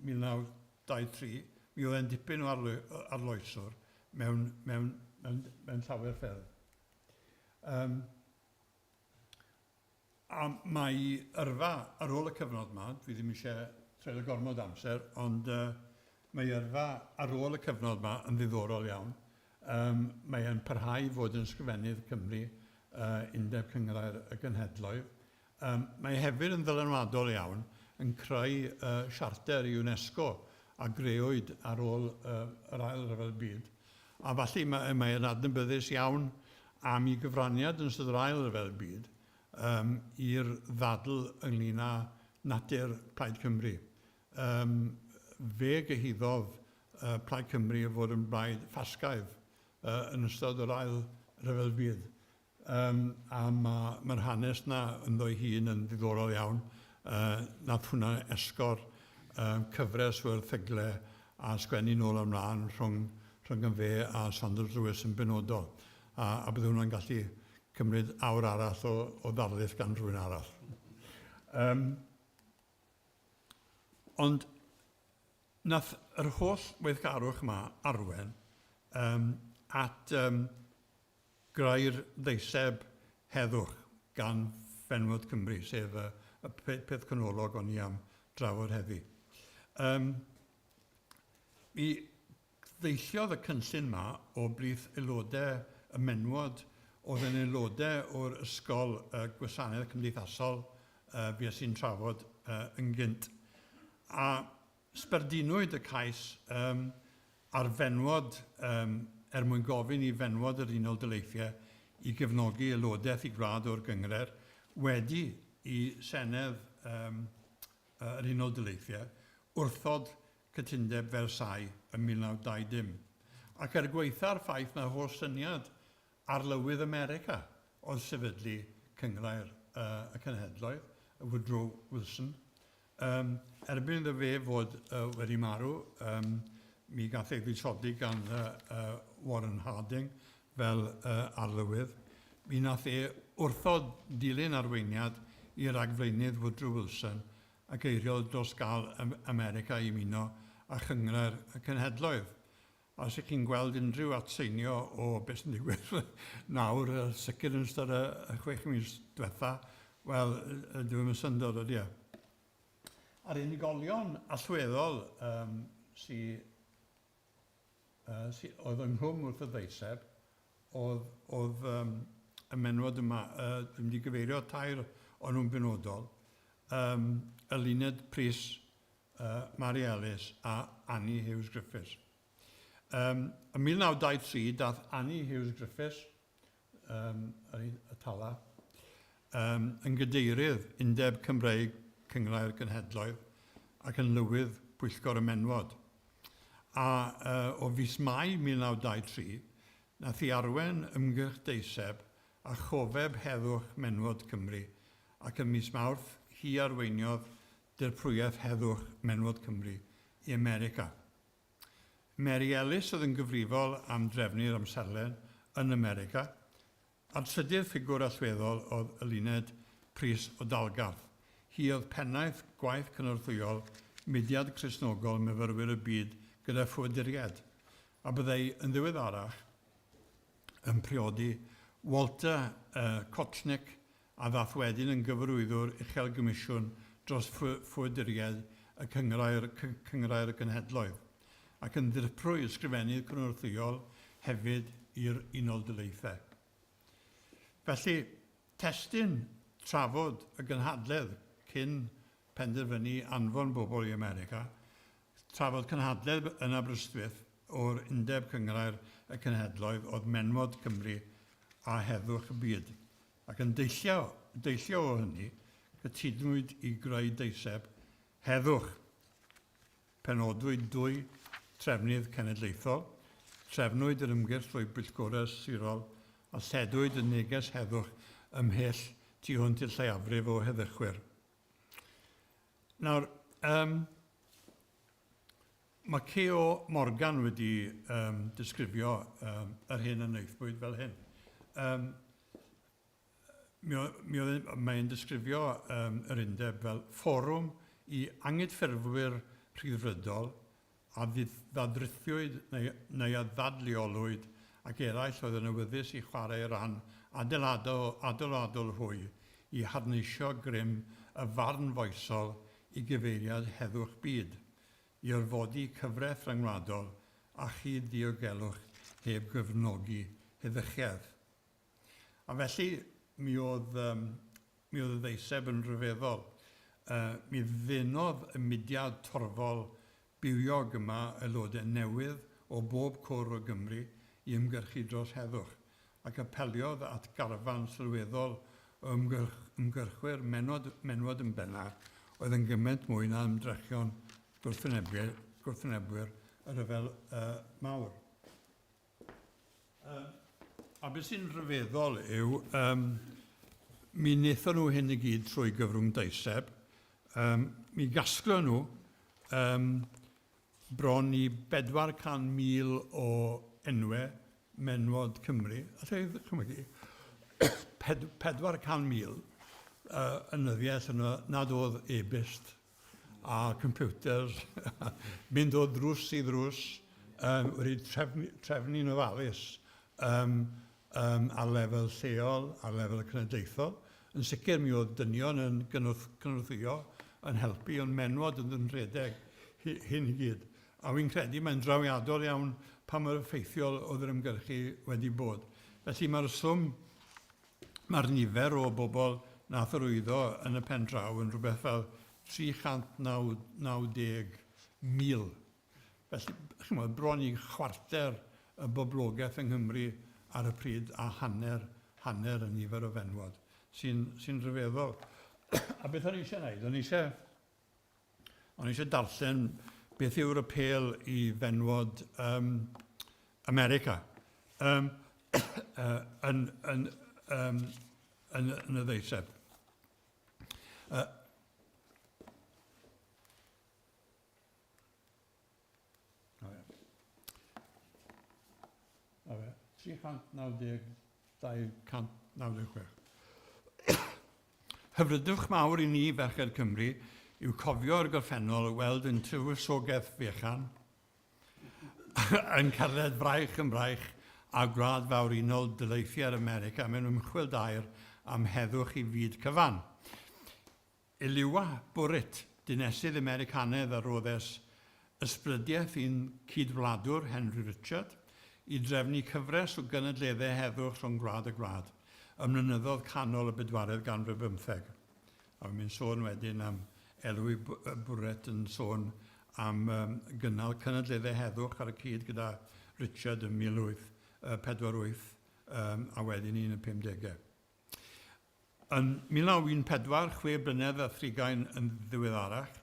1923. Mi oedd e'n dipyn o arloeswr mewn llawer ffyrdd. A mae yrfa ar ôl y cyfnod yma, dwi ddim eisiau treulio gormod amser, ond mae yrfa ar ôl y cyfnod yma yn ddiddorol iawn. Mae e'n parhau fod yn ysgrifennydd Cymru, Undeb Cyngor y Genhedloedd. Mae hefyd yn ddylanwadol iawn yn creu siarter i UNESCO a grewyd ar ôl yr Ail Ryfel Byd. A falle mae'n adnabyddus iawn am ei gyfraniad yn ystod yr Ail Ryfel Byd i'r ddadl ynglyn â natur Plaid Cymru. Fe gyhuddodd Plaid Cymru o fod yn blaid ffasgaidd yn ystod yr Ail Ryfel Byd. A mae'r hanes na ynddo'i hun yn ddiddorol iawn. Nath hwnna esgor cyfres o'r theglau a sgwennu nôl ymlaen rhwng yn fe a Saunders Lewis yn benodol. A bydd hwnna'n gallu cymryd awr arall o ddarlith gan rhywun arall. Ond nath yr holl weithgarwch yma arwen at greu'r ddeiseb heddwch gan Fenwod Cymru, sef y peth canolog o'n i am drafod heddi. Mi ddeilliodd y cynllun yma o blith aelodau y menwod oedd yn aelodau o'r ysgol gwasanaeth cymdeithasol fi sy'n trafod yn gynt. A sbardinwyd y cais ar fenwod mwyn gofyn i fenwod yr Unol Daleithiau i gefnogi aelodaeth i grad o'r gyngor wedi i Senedd yr Unol Daleithiau wrthod cytundeb Versailles yn 1920. Ac gweitha'r ffaith na holl syniad arlywydd America oedd sefydlu Cyngor y Cenhedloedd, Woodrow Wilson. Erbyn iddo fe fod wedi marw, mi gath ei ddisodli gan Warren Harding fel arlywydd. Mi nath e wrthod dilyn arweiniad i'r agflaenydd Woodrow Wilson ac eiriol dros gael America i muno a chyngrair y cenhedloedd. A os ych chi'n gweld unrhyw atseinio o beth sy'n digwydd nawr, sicr yn ystod y 6 mis diwetha, wel, dwi'n yn syndod ydy e. A'r unigolion allweddol oedd ynghlwm wrth y ddeiseb oedd y menwod yma, dwi'n wedi gyfeirio tair o'n nhw'n benodol, y Luned Pris, Mary Ellis a Annie Hughes Griffiths. Yn 1923, dath Annie Hughes Griffiths, y tala, yn gydeirydd Undeb Cymreig Cyngrau'r Genhedloedd ac yn lywydd Pwyllgor y Menwod. A o fis Mai 1923, nath i arwen ymgyrch deiseb a chofeb heddwch Menwod Cymru ac yn mis Mawrth hi arweiniodd dirprwyaeth heddwch Menwod Cymru i America. Mary Ellis oedd yn gyfrifol am drefnu'r amserlen yn America, a'r trydydd ffigwr allweddol oedd y Luned Pris o Dalgarth. Hi oedd pennaeth gwaith cynorthwyol mudiad Cristnogol myfyrwyr y byd gyda ffwyduriad, a byddai yn ddiweddarach yn priodi Walter Kochnick a ddath wedyn yn gyfarwyddwr uchel gymisiwn dros ffwyduriad y Cyngrair y Genhedloedd, ac yn ddirprwy ysgrifennydd cynorthwyol hefyd i'r Unol Daleithiau. Felly, testyn trafod y gynhadledd cyn penderfynu anfon bobl i America, trafod cynhadledd yn Aberystwyth o'r Undeb Cyngrair y Cenhedloedd oedd Menwod Cymru a heddwch y byd. Ac yn deillio o hynny, cytudwyd i greu deiseb heddwch. Penodwyd 2 trefnydd cenedlaethol, trefnwyd yr ymgyrch trwy bwyllgorau sirol a lledwyd y neges heddwch ymhell tu hwnt i'r lleiafrif o heddychwyr. Nawr, mae C.O. Morgan wedi disgrifio yr hyn yn eithbwyd fel hyn. Mae'n disgrifio yr undeb fel fforwm i angydffurfwyr rhyddfrydol a ddadrithiwyd neu a ddadleolwyd ac eraill oedd yn awyddus i chwarae ran adeiladol hwy i harneisio grym y farn foesol i gyfeiriad heddwch byd, i orfodi cyfraith rhyngwladol a chyd diogelwch heb gyfnogi heddychiad. A felly, mi oedd y ddeiseb yn rhyfeddol. Mi ddenodd y mudiad torfol bywiog yma aelodau newydd o bob cwr o Gymru i ymgyrchu dros heddwch ac apeliodd at garfan sylweddol o ymgyrchwyr menwod yn benna oedd yn gymaint mwy na ymdrechion gwrthynebwyr y ryfel mawr. A beth sy'n rhyfeddol yw, mi wnaethon nhw hyn i gyd trwy gyfrwng deiseb. Mi gasglo nhw bron i 400,000 o enwau menwod Cymru. A lle chymygu, 400,000 ynyddiaeth yno nad oedd e-byst a computers, mynd o ddrws i ddrws, wedi trefnu'n ofalus ar lefel lleol, ar lefel cenedlaethol. Yn sicr mi oedd dynion yn gynorthwyo yn helpu, ond menwod yn rhedeg hyn i gyd. A wy'n credu mae'n drawiadol iawn pa mor effeithiol oedd yr ymgyrchu wedi bod. Felly mae'r nifer o bobl nath arwyddo yn y pen draw yn rhywbeth fel 390,000. Felly, chymod, bron i chwarter y boblogaeth yng Nghymru ar y pryd a hanner y nifer o fenwod, sy'n rhyfeddol. A beth o'n i eisiau gwneud? O'n i eisiau darllen beth yw'r apel i fenwod America yn y ddeiseb. 396. Hyfrydwch mawr i ni, Ferched Cymru, yw cofio'r gorffennol weld yn tywysogaeth fechan, yn cerdded fraich yn braich a gwlad fawrinol dyleithiau'r America mewn ymchwil dair am heddwch i fyd cyfan. Eliwa Bwrit, dinesydd Americanaidd a roddes ysbrydiaeth un cydwladwr Henry Richard i drefnu cyfres o gynadleddau heddwch rhwng gwlad a gwlad ym mynyddodd canol y bedwaredd ganrif 15. A mi'n sôn wedyn am Elwi Bwret yn sôn am gynnal cynadleddau heddwch ar y cyd gyda Richard yn 1848 a wedyn 1950. Yn 1914, 6 blynedd a 30 yn ddiweddarach,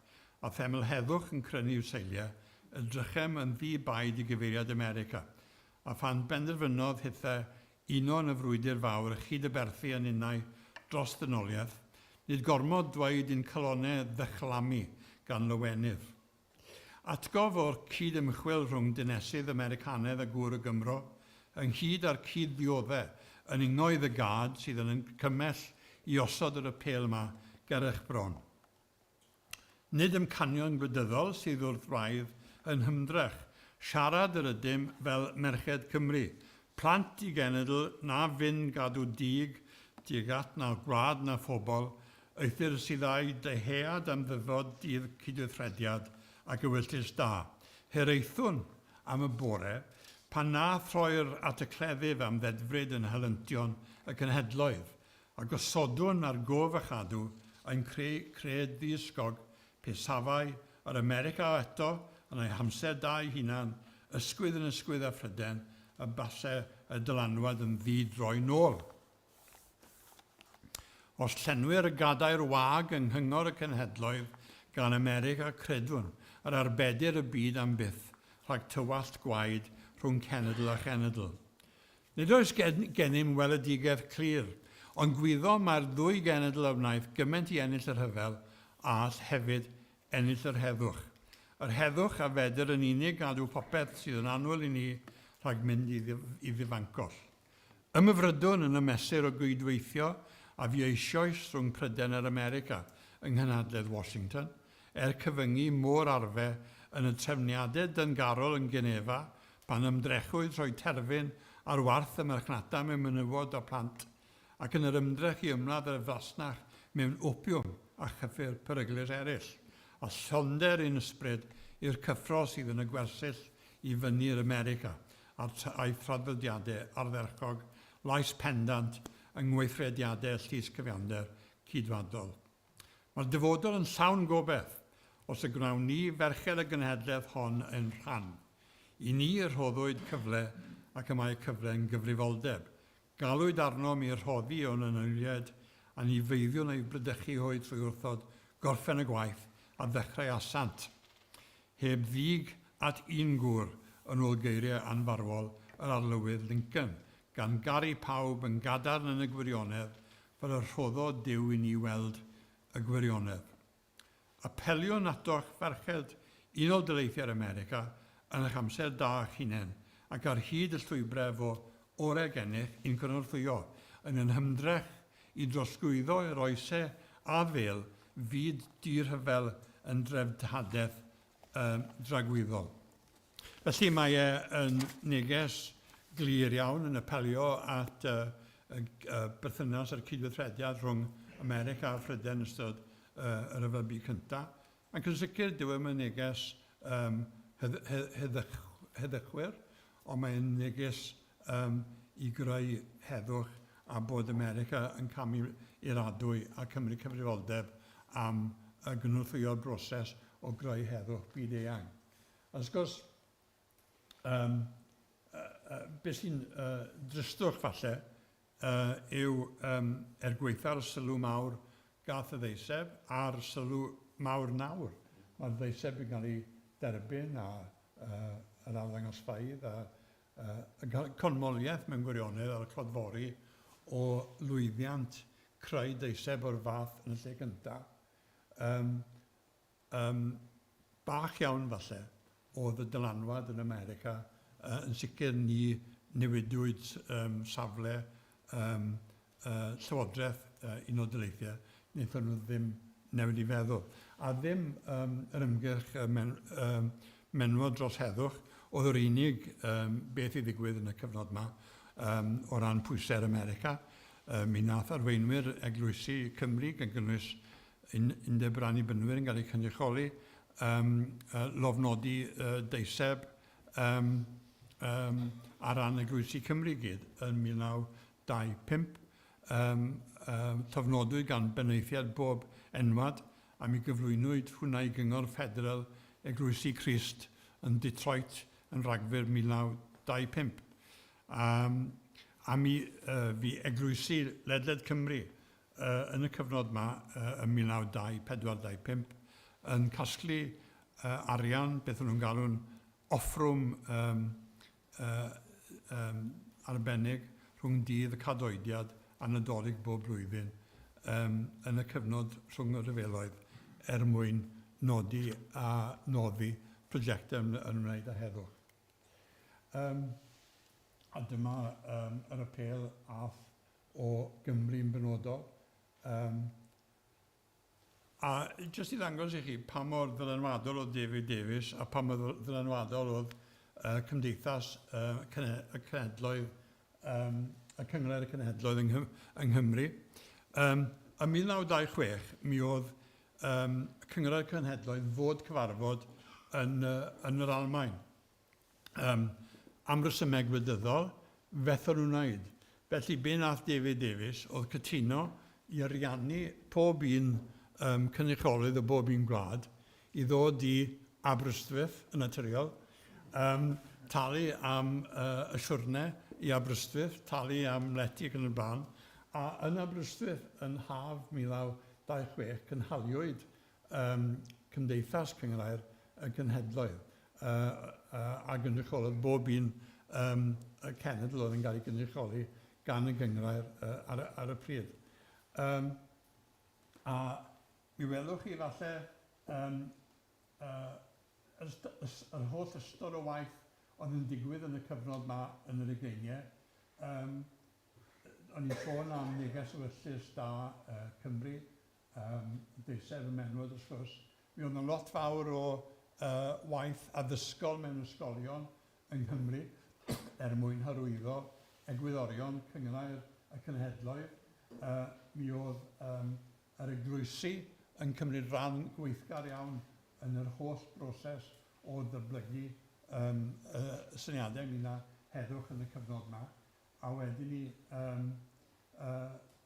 a themel heddwch yn crynu i'w seiliau, edrychem yn ddi-baid i gyfeiriad America, a phan benderfynodd hithau uno yn y frwydr fawr y chyd y berthu yn unau dros dynoliaeth, nid gormod dweud un colonau ddychlamu gan lywenydd. Atgof o'r cyd ymchwil rhwng dinesydd Americanaidd a gŵr y Gymro, ynghyd â'r cyd ddioddau yn ungoedd y gad sydd yn cymell i osod yr apel yma ger eich bron. Nid ymcanion gwydyddol sydd wrth wraidd yn hymdrech, siarad yr ydym fel Merched Cymru, plant i genedl na fynd gadw dig at na gwlad na phobl, eithyr sydd â'i dehead am ddyfod dydd cydweithrediad ac ywyltis da. Hiraethwn am y bore, pan na throi'r at y cleddyf am ddedfryd yn helyntion y cenhedloedd, a gosodwn ar gof a chadw yn cred ddisgog pe safau yr America eto yn ei hamser da ei hunan, ysgwydd yn ysgwydd a Phryden, a basau y dylanwad yn ddidroi nôl. Os llenwyr y gadair wag yng nghyngor y cenhedloedd gan America credwn, yr arbedir y byd am byth, rhag tywallt gwaed rhwng cenedl a chenedl. Nid oes gennym weledigaeth clir, ond gwyddo mae'r ddwy genedl a wnaeth gymaint i ennill yr hyfel a hefyd ennill yr heddwch. Yr heddwch a fedr yn unig gadw popeth sydd yn annwyl i ni rhag mynd i ddifancol. Ymyfrydwn yn y mesur o gydweithio a fi eisoes rhwng Pryden a'r America yng nghenhadledd Washington, cyfyngu môr arfe yn y trefniadau dyngarol yn Genefa pan ymdrechwyd rhoi terfyn ar warth y merchnata mewn menywod a plant ac yn yr ymdrech i ymladd yr fasnach mewn opiwm a chyffur peryglus eraill, a llonder un ysbryd i'r cyffro sydd yn y gwersyll i fyny'r America a'i thraddodiadau ardderchog, lais pendant yng ngweithrediadau llys cyfiawnder cydwadol. Mae'r dyfodol yn llawn gobeith os y gwnawn ni ferched y genhedlaeth hon yn rhan. I ni rhoddwyd cyfle ac y mae cyfle yn gyfrifoldeb. Galwyd arno mi rhoddi o'n anyliad a ni feiddiwn ei brydychu hwyd trwy wrthod gorffen y gwaith a ddechrau asant. Heb ddig at un gŵr yn ôl geiriau anfarwol yr arlywydd Lincoln, gan gari pawb yn gadarn yn y gwirionedd fel y rhoddo Duw i ni weld y gwirionedd. Apeliwn atoch ferched Unol Daleithiau'r America yn eich amser da eich hunain ac ar hyd y llwybref o orau gennych i'n cynorthwyo yn hymdrech i drosglwyddo yr oesau a fel fyd dirhyfel yn drefdhadaeth dragwyddol. Felly mae yn neges glir iawn yn apelio at berthynas ar cydweithrediad rhwng America a Phryden ystod yr yfel byd cyntaf. Ac yn sicr dyw yn neges heddychwyr, ond mae'n neges i greu heddwch a bod America yn camu i'r adwy a Cymru cyfrifoldeb am y gynorthwyo'r broses o greu heddwch byd eang. Wrth gwrs, beth sy'n dristwch falle yw gweitha'r sylw mawr gath y ddeiseb a'r sylw mawr nawr. Mae'r ddeiseb yn cael ei derbyn a yr arddangosfaidd a conmoliaeth mewn gwirionedd ar y clodfori o lwyddiant creu deiseb o'r fath yn y lle cyntaf. Bach iawn falle oedd y dylanwad yn America yn sicr ni newidiwyd safle Llywodraeth Unol Daleithiau, wnaethon nhw ddim newid I feddwl. A ddim yr ymgyrch menwod dros heddwch, oedd yr unig beth I ddigwydd yn y cyfnod yma o ran pwysau'r America. Mi nath arweinwyr eglwysi Cymru gan gynnwys undeb rannu bynwyr yn cael eu cynrychioli, lofnodi deiseb ar ran eglwysi Cymru gyd yn 1925. Tofnodwyd gan benaethiad bob enwad a mi gyflwynwyd hwnna I gyngor federal eglwysi Crist yn Detroit yn Rhagfyr 1925. A mi fi eglwysi ledled Cymru yn y cyfnod yma yn 1924-25 yn casglu arian, beth nhw'n galw'n offrwm arbennig rhwng dydd y cadoediad a Nadolig bob blwyddyn yn y cyfnod rhwng y rhyfeloedd mwyn nodi a noddi prosiectau yn ymwneud â heddwch. A dyma yr apel ath o Gymru'n benodol. A jyst I ddangos I chi pa mor ddylanwadol oedd David Davies a pa mor ddylanwadol oedd Cymdeithas y Cenhedloedd, y Cyngred y Cenhedloedd yng Nghymru. Ym 1926 mi oedd y Cyngred y Cenhedloedd fod cyfarfod yn yr Almaen. Am resymau gwydyddol, fethon nhw'n wneud. Felly, be nath David Davies oedd cytuno I ariannu pob un cynrychiolydd o bob un gwlad I ddod I Aberystwyth yn naturiol, talu am y siwrnau I Aberystwyth, talu am Leti ac yn y blaen, a yn Aberystwyth yn haf 1926 cynhaliwyd Cymdeithas Cyngrair y Genhedloedd a gynrychiolydd bob un y cenedl oedd yn cael ei gynrychioli gan y gyngrair ar y pryd. A mi welwch chi falle yr holl ystod o waith oedd yn digwydd yn y cyfnod yma yn yr ugeinau. O'n i'n sôn am neges wyllus da Cymru, deiseb y menwod wrth gwrs. Mi oedd yna lot fawr o waith addysgol mewn ysgolion yng Nghymru mwyn hyrwyddo egwyddorion Cyngrair y Cenhedloedd. Mi oedd yr eglwysi yn cymryd rhan gweithgar iawn yn yr holl broses o ddyblygu syniadau ynglyn â heddwch yn y cyfnod yma. A wedyn ni,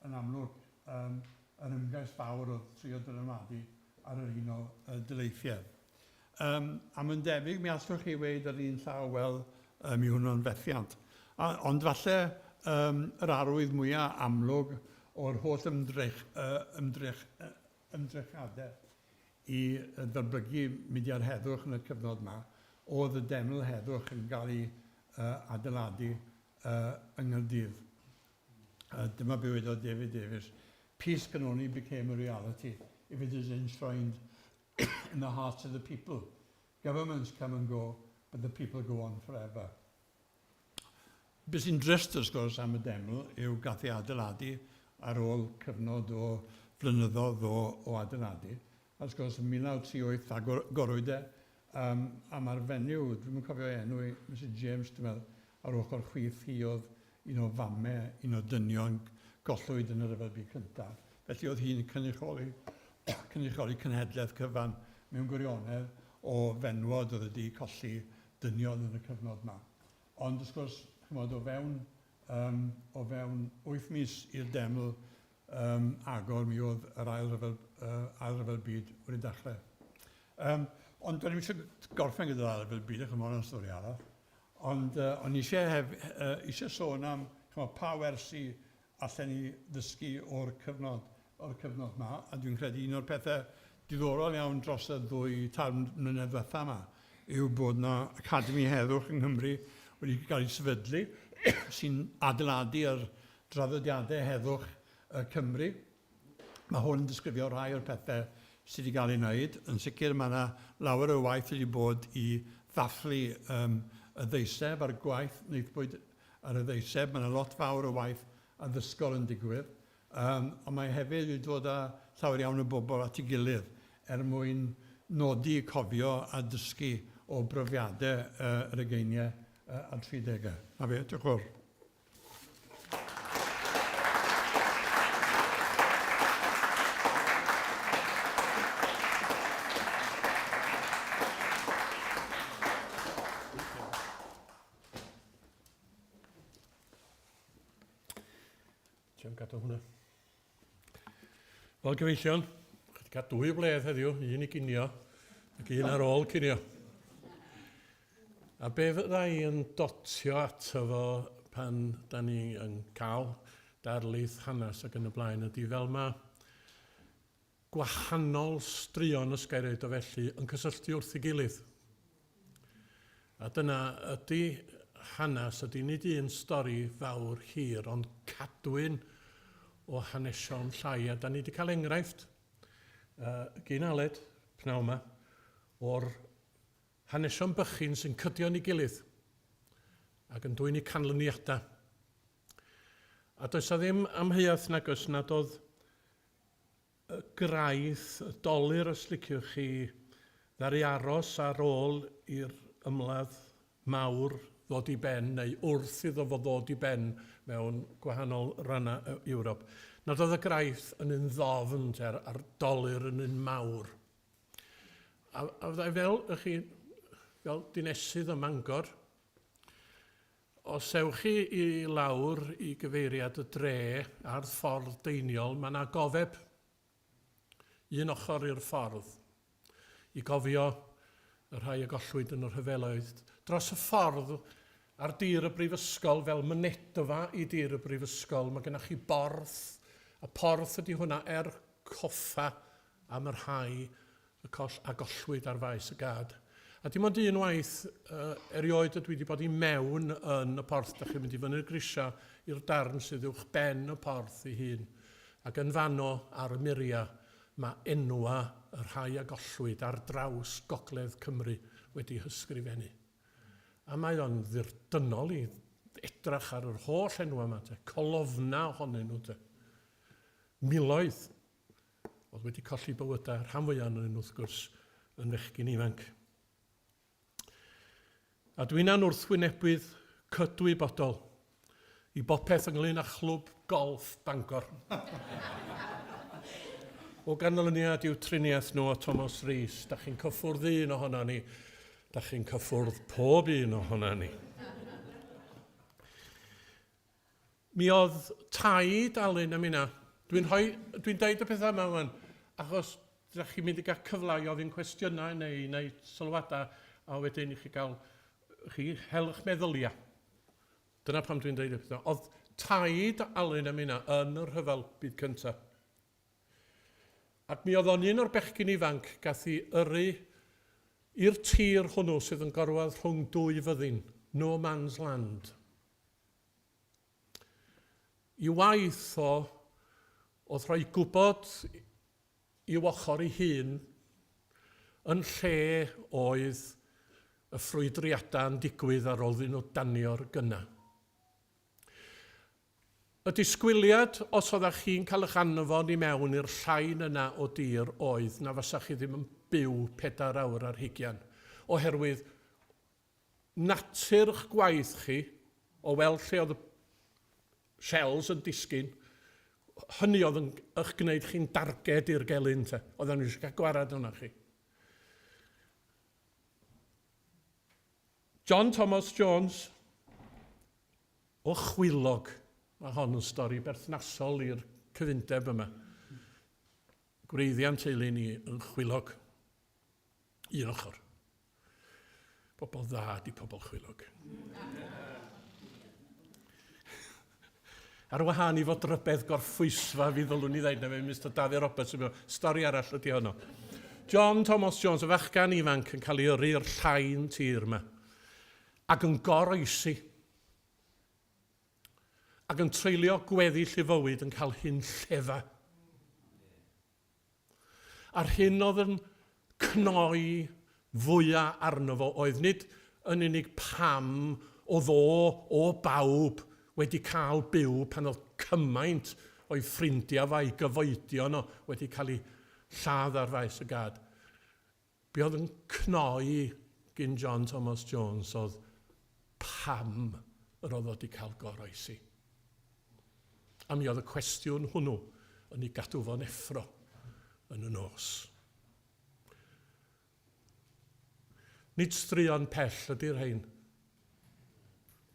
yn amlwg, yr ymgais fawr oedd trio dylanwadu ar yr Unol Daleithiau. A mae'n debyg, mi allwch chi weid ar un llaw, wel, mi hwnnw'n fethiant. Ond falle yr arwydd mwyaf amlwg o'r holl ymdrechadau I ddyblygu mudiad heddwch yn y cyfnod yma, oedd y deml heddwch yn cael ei adeiladu yng Nghaerdydd. Dyma be wedodd David Davies. Peace can only become a reality if it is enshrined in the hearts of the people. Governments come and go, but the people go on forever. Be sy'n drist wrth gwrs am y deml yw gath ei adeiladu ar ôl cyfnod o flynyddoedd o adeiladu. Wrth gwrs, yn 1938 agorwyd a mae'r fenyw, dwi'n cofio enw I Mr James, dwi'n meddwl, ar ochr chwith hi oedd un o famau, un o dynion gollwyd yn y Ryfel Byd Cyntaf. Felly oedd hi'n cynrychioli cenhedlaeth cyfan mewn gwirionedd o fenwod oedd wedi colli dynion yn y cyfnod yma. Ond wrth gwrs, o fewn 8 mis i'r deml agor mi oedd yr ail ryfel byd wedi dechrau. Ond dwi'n eisiau gorffen gyda'r ail ryfel byd, achos mae'n stori arall. Ond o'n eisiau sôn am pa wersi allan ni ddysgu o'r cyfnod yma, a dwi'n credu un o'r pethau diddorol iawn dros y 2 mlynedd diwetha yma yw bod yna Academi Heddwch yng Nghymru wedi cael ei sefydlu sy'n adeiladu ar draddodiadau heddwch Cymru. Mae hwn yn disgrifio rhai o'r pethau sydd wedi cael ei wneud. Yn sicr mae yna lawer o waith wedi bod I ddathlu y ddeiseb a'r gwaith wneithbwyd ar y ddeiseb. Mae'n lot fawr o waith addysgol yn digwydd. Ond mae hefyd wedi dod â llawer iawn o bobl at ei gilydd mwyn nodi, cofio a dysgu o brofiadau yr ugeiniau a'r 30au. A fe, diolch yn fawr. Ti'n gadw hwnna. Wel, gyfeillion, chi wedi cael 2 bledd heddiw, un i ginio ac un ar ôl cinio. A be fydda i yn dotio ato fo pan da ni yn cael darlith hanes ac yn y blaen ydy fel mae gwahanol straeon ysgairid o felly yn cysylltu wrth ei gilydd. A dyna ydy hanes, ydy nid un stori fawr hir, ond cadwyn o hanesion llai. A da ni wedi cael enghraifft gyn Aled, pnawn yma, o'r hanesion bychin sy'n cydio yn ei gilydd ac yn dwy'n ei canlyniadau. A does a ddim amheuaeth nag oes nad oedd y graith, y dolir os liciwch chi, ddaru aros ar ôl i'r ymladd mawr ddod i ben, neu wrth iddo fo ddod i ben mewn gwahanol rannau Ewrop. Nad oedd y graith yn un ddofn a'r dolir yn un mawr. A fyddai fel dinesydd y Mangor, os ewch chi i lawr i gyfeiriad y dre a'r ffordd deiniol, mae yna gofeb un ochr i'r ffordd i gofio y rhai a gollwyd yn yr hyfeloedd. Dros y ffordd ar dir y brifysgol, fel mynedfa i dir y brifysgol, mae gennych chi borth, a porth ydy hwnna coffa am yr rhai a gollwyd ar faes y gad. A dim ond unwaith, erioed ydw i wedi bod i mewn yn y porth, da chi'n mynd i fyny'r grisia i'r darn sydd uwch ben y porth ei hun. Ac yn fanno ar y muria, mae enwa y rhai a gollwyd ar draws Gogledd Cymru wedi hysgrifennu. A mae o'n ddirdynol i edrach ar yr holl enwa yma, colofna ohonyn nhw. Miloedd oedd wedi colli bywydau, rhan fwyaf yn nhw wrth gwrs yn fechgyn ifanc. A dwi'n anwrthwynebydd cydwybodol i bopeth ynglyn â chlwb golf Bangor. O ganlyniad i'w triniaeth nhw o Thomas Rees, da chi'n cyffwrdd un ohona ni, da chi'n cyffwrdd pob un ohona ni. Mi oedd taid Alun am hynna. Dwi'n deud y pethau yma wan, achos da chi'n mynd i gael cyfle i ofyn cwestiynau neu sylwadau, a wedyn i chi gael helch meddylia. Dyna pam dwi'n deud y pethau. Oedd taid Alun am hynna yn yr rhyfel byd cyntaf. Ac mi oedd o'n un o'r bechgyn ifanc gath i yrru i'r tir hwnnw sydd yn gorwedd rhwng 2 fyddin, no man's land. I waith oedd rhoi gwybod i'w ochr ei hun yn lle oedd y ffrwydriadau yn digwydd ar ôl nhw danio'r gynna. Y disgwyliad, os oeddech chi'n cael eich anfon i mewn i'r llain yna o dir oedd na fasach chi ddim yn byw 4 awr ar 20, oherwydd natur eich gwaith chi o weld lle oedd y shells yn disgyn, hynny oedd yn eich gwneud chi'n darged i'r gelyn te. Oedden nhw eisiau cael gwarad hwnna chi. John Thomas Jones, o Chwilog, mae hon yn stori berthnasol i'r cyfundeb yma. Gwreiddiau'n teulu ni yn Chwilog, un ochr. Pobl dda di pobl Chwilog. Ar wahân i fod rybedd gorffwysfa fi ddylwn ni ddeud na fe, Mr David Roberts, stori arall ydi honno. John Thomas Jones, y fachgan ifanc, yn cael ei yrru i'r llain tir yma, ac yn goroesi, ac yn treulio gweddill i fywyd yn cael hyn llefa. A'r hyn oedd yn cnoi fwyaf arno fo oedd nid yn unig pam o bawb wedi cael byw pan oedd cymaint o'i ffrindiau fa i gyfoedion o wedi cael ei lladd ar faes y gad. Be oedd yn cnoi gyn John Thomas Jones oedd pam yr oedd wedi cael goroesi. A mi oedd y cwestiwn hwnnw yn ei gadw fo'n effro yn y nos. Nid straeon pell ydy'r rhain.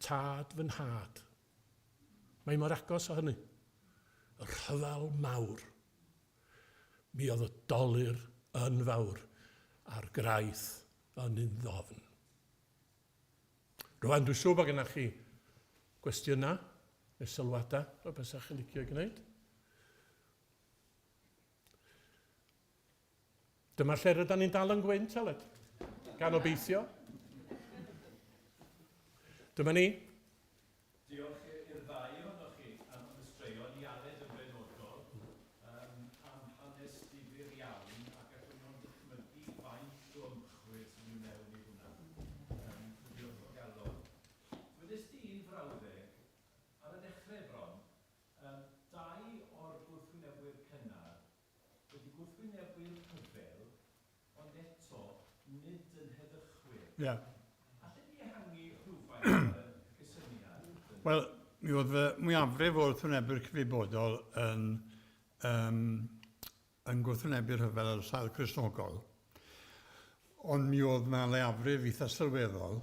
Tad fy nhad. Mae mor agos o hynny. Y rhyfel mawr. Mi oedd y dolir yn fawr a'r graith yn un ddofn. Rwan, dwi'n siŵr bod gennych chi gwestiynau neu sylwadau o beth chi'n licio gwneud. Dyma lle rydyn ni'n dal yn gwynt, Aled. Gan obeithio. Dyma ni. Diolch i'r ddau ohonoch chi am y straeon i Aled yn benodol, am hanes difyr iawn ac allwn nhw'n dychmygu faint o ymchwil sy'n mynd mewn i hwnna. Diolch o galon. Wedys di un frawddeg, ar y dechrau bron, dau o'r gwrthwynebwyr cynnar wedi gwrthwynebu'r rhyfel, ond eto nid yn heddychwyr. Yeah. Allen ni ehangu rhywfaint gysyniad? Wel, mi oedd y mwyafrif o'r gwrthwynebu'r cyfrifodol yn gwrthwynebu'r rhyfel ar sail Cristnogol. Ond mi oedd yna leiafrif eitha sylweddol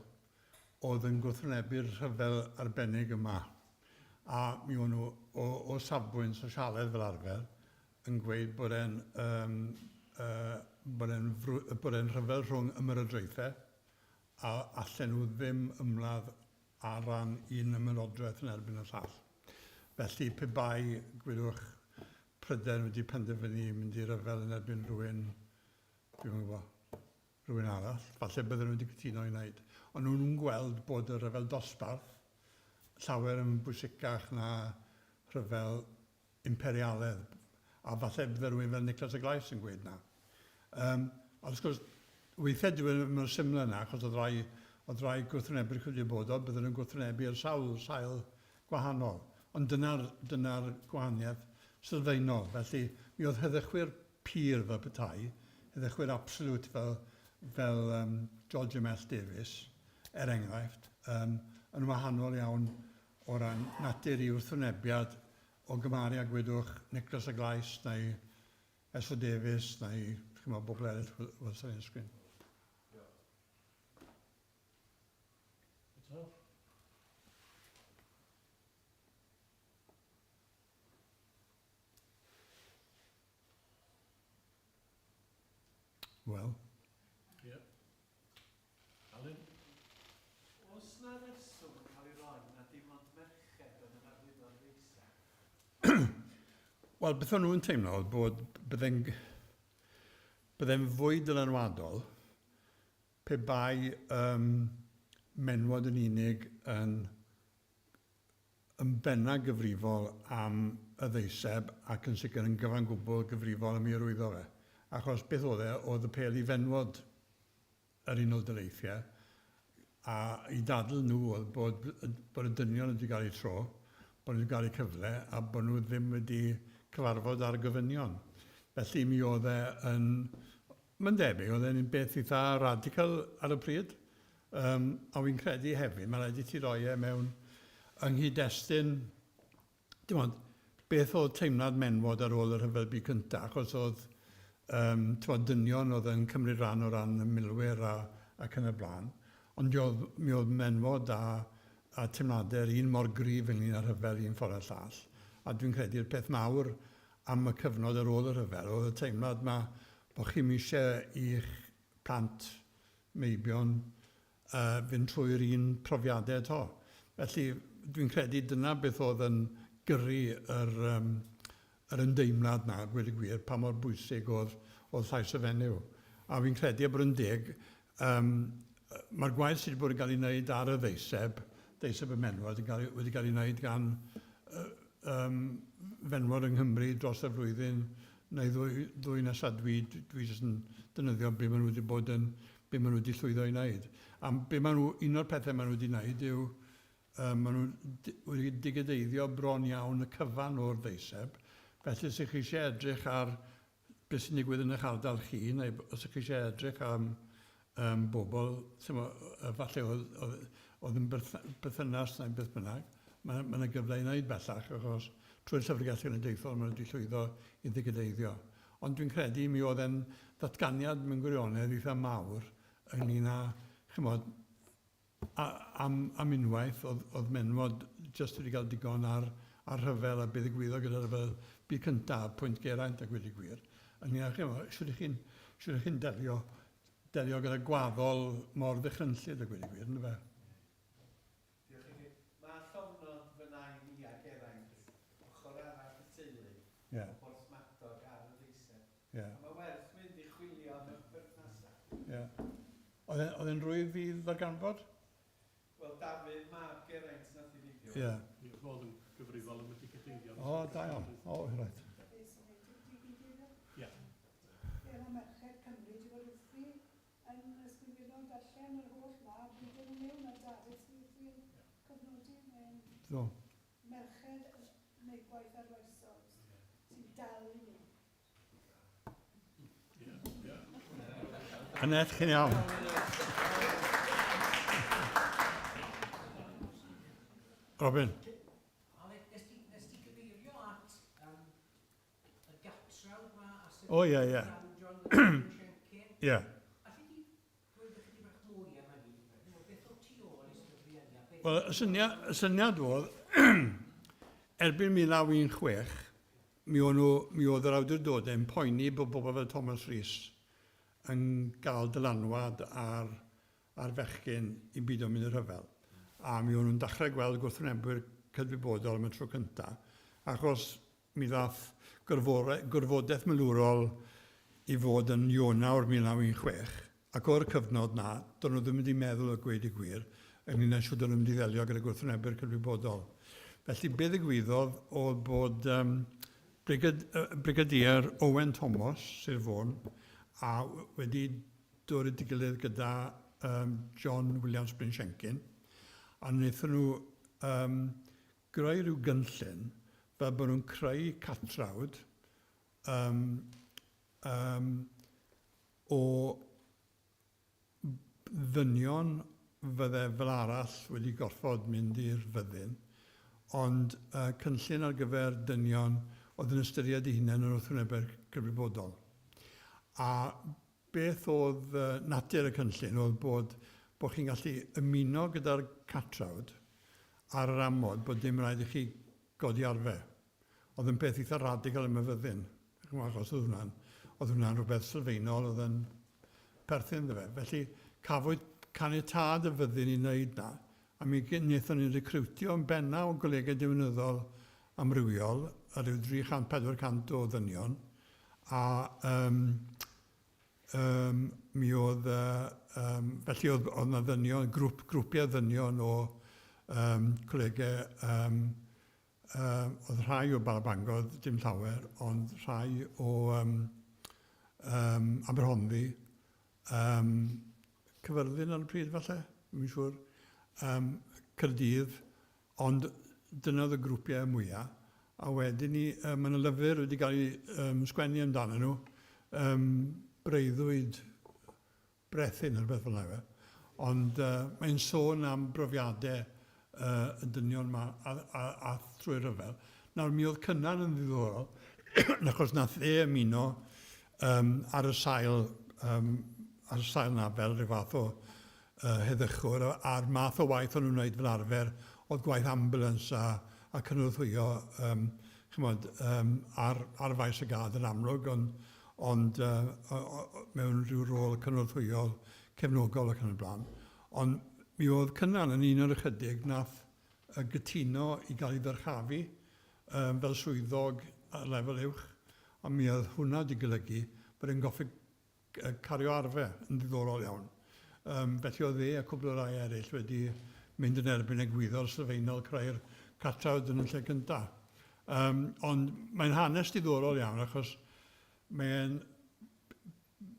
oedd yn gwrthwynebu'r rhyfel arbennig yma. A mi o'n nhw o safbwynt sosialedd fel arfer yn gweud bod e'n rhyfel rhwng ymyrodraethau a allan nhw ddim ymladd ar ran un ymyrodraeth yn erbyn y llall. Felly, pe bai, gwydwch, Prydain wedi penderfynu mynd i ryfel yn erbyn rhywun, dwi'n gwybod, rhywun arall, falle bydden nhw wedi cytuno i wneud. Ond nhw'n gweld bod y ryfel dosbarth llawer yn bwysicach na rhyfel imperialedd. A falle bydde rhywun fel Nicholas y Glais yn gweud na. Ond wrth gwrs, weithiau dwi'n mynd syml yna, achos oedd rai gwrthwynebu'r cyfrifodol, bydden nhw'n gwrthwynebu'r sail gwahanol. Ond dyna'r gwahaniaeth sylfaenol. Felly, mi oedd heddychwyr pur fel petai, heddychwyr absolut fel George M.S. Davies, enghraifft, yn wahanol iawn o ran natur i wrthwynebiad o gymaru â gwydwch Nicholas y Glais neu S.O. Davies neu bobl eraill wrth yr un-sgrin. Wel. Ie. Alun? Oes na reswm yn cael ei roi na dim ond merched yn yr arwyddo'r reisau? Wel, beth o'n nhw'n teimlo oedd bod byddai'n fwy dylanwadol pe bai menwod yn unig yn benna gyfrifol am y ddeiseb ac yn sicr yn gyfan gwbl gyfrifol am ei arwyddo fe. Achos beth oedd y pel i fenwod yr Unol Daleithiau a i dadl nhw oedd bod y dynion wedi cael eu tro, bod nhw wedi cael eu cyfle a bod nhw ddim wedi cyfarfod ar gyfynion. Felly mi oedd mae'n debyg, oedd e'n beth eitha radical ar y pryd. A wy'n credu hefyd, mae'n rhaid i ti roi mewn ynghyd-destun, dim ond, beth oedd teimlad menwod ar ôl yr rhyfel byd cyntaf, achos oedd dynion oedd yn cymryd rhan o ran y milwyr ac yn y blaen. Ond mi oedd menwod a teimladau'r un mor gryf ynglyn â'r rhyfel un ffordd a llall. A dwi'n credu'r peth mawr am y cyfnod ar ôl y rhyfel oedd y teimlad yma bod chi'n eisiau i'ch plant meibion fynd trwy'r un profiadau to. Felly dwi'n credu dyna beth oedd yn gyrru yr ymdeimlad na, gweud y gwir, pa mor bwysig oedd llais y fenyw. A fi'n credu bod yn deg, mae'r gwaith sydd wedi bod yn cael ei wneud ar y ddeiseb y menwod wedi cael ei wneud gan fenwod yng Nghymru dros y flwyddyn neu ddwy nesaf dwi jyst yn defnyddio beth maen nhw wedi bod yn be maen nhw wedi llwyddo i wneud. Un o'r pethau maen nhw wedi wneud yw maen nhw wedi digydeiddio bron iawn y cyfan o'r ddeiseb. Felly, os ych chi eisiau edrych ar beth sy'n digwydd yn eich ardal chi, neu os ych chi eisiau edrych am bobl, falle oedd yn berthynas neu beth bynnag, mae yna gyfle i wneud bellach, achos trwy'r llyfrgell genedlaethol maen nhw wedi llwyddo i ddigydeiddio. Ond dwi'n credu mi oedd e'n ddatganiad mewn gwirionedd eitha mawr ynglyn â, chymod, am unwaith oedd menwod jyst wedi cael digon ar rhyfel a beth ddigwyddodd gyda'r rhyfel byd cyntaf, pwynt Geraint a gweud y gwir. Ynglyn â, chymod, siwr chi'n delio gyda gwaddol mor ddechrynllyd a gweud y gwir, ynddo fe? Diolch i chi. Mae llofnod fy nain i a Geraint, ochr arall y teulu, Ie. Porthmadog ar y ddeiseb. Ie. A mae werth mynd i chwilio am y berthnasau. Ie. Oedd e'n rwydd fydd ddarganfod? Wel, Dafydd, mab Geraint nath i fideo. Ie. Ie, fod yn gyfrifol am wedi cyfeirio. O, da iawn. O, rhaid. Ie. Mae merched Cymru wedi bod wrthi yn ysgrifennu darllen yr holl mab, wedi nhw mewn ar Darlith sydd wedi'n cofnodi mewn Do. merched neu gwaith arloesol sy'n dal i ni. Annette, chi'n iawn. Robin. Nes ti gyfeirio at y gatrawd yma a sut O, ie, ie. Ie. Alli di dweud ychydig bach mwy am hynny? Beth o tu ôl i sefydliadau? Wel, y syniad oedd, erbyn 1916, mi oedd yr awdurdodau yn poeni bod bobl fel Thomas Rhys yn gael dylanwad ar fechgyn i byd o'n mynd y rhyfel. A mi o'n nhw'n dechrau gweld gwrthwynebwyr cydwybodol am y tro cyntaf, achos mi ddath gwrfodaeth milwrol i fod yn Ionawr 1916, ac o'r cyfnod na, do'n nhw ddim wedi meddwl o gweud y gwir, ynglyn â siwr do'n nhw wedi ddelio gyda gwrthwynebwyr cydwybodol. Felly, be ddigwyddodd oedd bod Brigadier Owen Thomas, Sir Fôn, a wedi dod i gilydd gyda John Williams Bryn Siencyn, a wnaethon nhw greu rhyw gynllun fel bod nhw'n creu catrawd o ddynion fydde fel arall wedi gorfod mynd i'r fyddin, ond cynllun ar gyfer dynion oedd yn ystyried eu hunain yn wrthwynebau'r cyfrifodol. A beth oedd natur y cynllun oedd bod chi'n gallu ymuno gyda'r catrawd ar yr amod bod dim rhaid i chi godi arfe. Oedd yn beth eitha radical am y fyddin. Achos oedd hwnna'n rhywbeth sylfaenol, oedd yn perthyn dda fe. Felly cafwyd caniatad y fyddin i wneud na, a mi wnaethon ni'n recrwtio yn benna o golegau diwynyddol amrywiol, a rhyw 300-400 o ddynion, a mi oedd, felly oedd yna ddynion, grwpiau ddynion o colegau, oedd rhai o Balabangodd, dim llawer, ond rhai o Aberhonddu, Cyfyrddin ar y pryd falle, mi'n siŵr, Caerdydd, ond dyna oedd y grwpiau mwyaf. A wedyn ni, mae yna lyfr wedi cael ei sgwennu amdano nhw, breuddwyd brethyn ar beth fel yna. Ond mae'n sôn am brofiadau y dynion yma a trwy'r rhyfel. Nawr, mi oedd cynnan yn ddiddorol, achos nath ymuno ar y sail na fel rhyw fath o heddychwr, a'r math o waith o'n nhw'n wneud fel arfer, oedd gwaith ambulance a cynnwrthwyo ar faes y gad yn amlwg, ond mewn rhyw rôl cynnwrthwyol cefnogol ac yn y blaen. Ond mi oedd cynnan yn un o'r ychydig nath gytuno i gael ei ddyrchafu fel swyddog ar lefel uwch, a mi oedd hwnna wedi golygu bod e'n goffi cario arfe yn ddiddorol iawn. Felly oedd a cwbl o rai eraill wedi mynd yn erbyn egwyddor sylfaenol creu'r catrawd yn y lle cyntaf. Ond mae'n hanes diddorol iawn, achos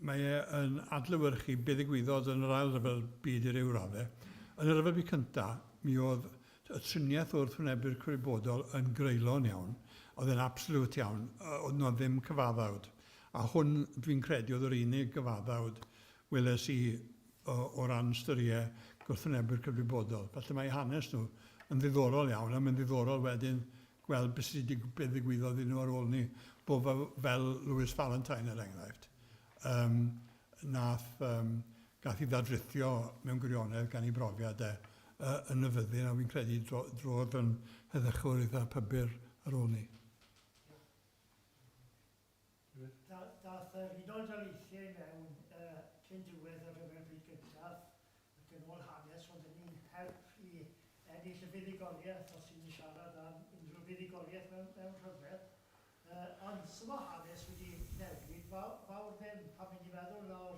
mae e yn adlewyrchu be ddigwyddodd yn yr ail ryfel byd i'r Ewroddau. Yn y ryfel byd cyntaf, mi oedd y triniaeth wrth wynebu'r crybodol yn greulon iawn, oedd yn absolute iawn, oedd nhw ddim cyfaddawd. A hwn, dwi'n credu, oedd yr unig gyfaddawd weles i o ran styriau gwrthwynebu'r crybodol. Felly mae hanes nhw yn ddiddorol iawn, a mae'n ddiddorol wedyn gweld beth ddigwyddodd i nhw ar ôl ni, bod fel Lewis Valentine er enghraifft. Gath i ddadrithio mewn gwirionedd gan ei brofiadau yn y fyddin, a fi'n credu drodd yn heddychwr iddo pybyr ar ôl ni. Dath yr Unol Daleithiau mewn cyn diwedd yr ryfel byd gyntaf, ac yn ôl hanes, ond yn ni'n help i ennill y fuddugoliaeth os ydyn ni'n siarad am unrhyw fuddugoliaeth mewn rhyfel. Ond sy'n o hanes wedi newid fawr ddim pan mynd i feddwl nawr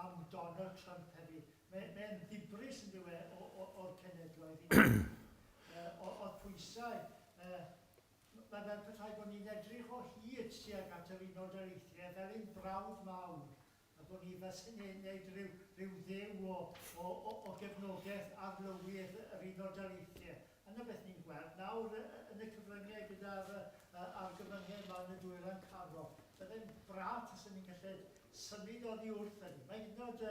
am Donald Trump hefyd. Mae'n ddibris yn dweud o'r cenedloedd o'r pwysau. Mae fel petai bod ni'n edrych o hyd tuag at yr Unol Daleithiau fel ein brawd mawr, a bod ni felly wneud rhyw ddew o gefnogaeth arlywydd yr Unol Daleithiau. Yna beth ni'n gweld nawr yn y cyfryngau gyda'r argyfyngau yma yn y dwyran canol. Byddai'n brat os ni'n gallu symud oddi wrth hynny. Mae hyd yn oed y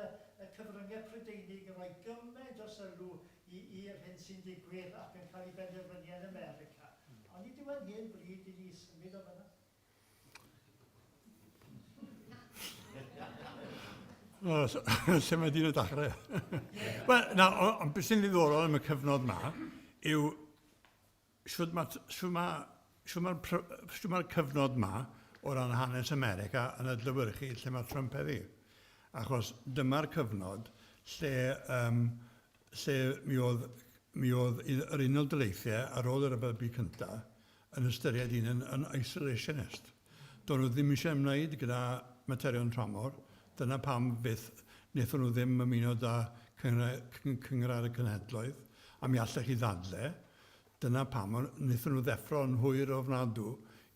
cyfryngau Prydeinig yn rhoi gymaint o sylw i'r hyn sy'n digwydd ac yn cael ei benderfynu yn America. Ond i diwedd hyn bryd i ni symud o fyna. Lle mae dyn o dachrau? Ond beth sy'n ddiddorol am y cyfnod yma yw siwr mae'r cyfnod yma o ran hanes America yn adlewyrchu lle mae Trump heddi. Achos dyma'r cyfnod lle mi oedd yr Unol Daleithiau ar ôl yr ryfel byd cyntaf yn ystyried un yn isolationist. Do'n nhw ddim eisiau ymwneud gyda materion tramor. Dyna pam fydd wnaethon nhw ddim ymuno da cyngor y cenhedloedd, a mi allech chi ddadle. Dyna pam wnaethon nhw ddeffro yn hwyr o ofnadw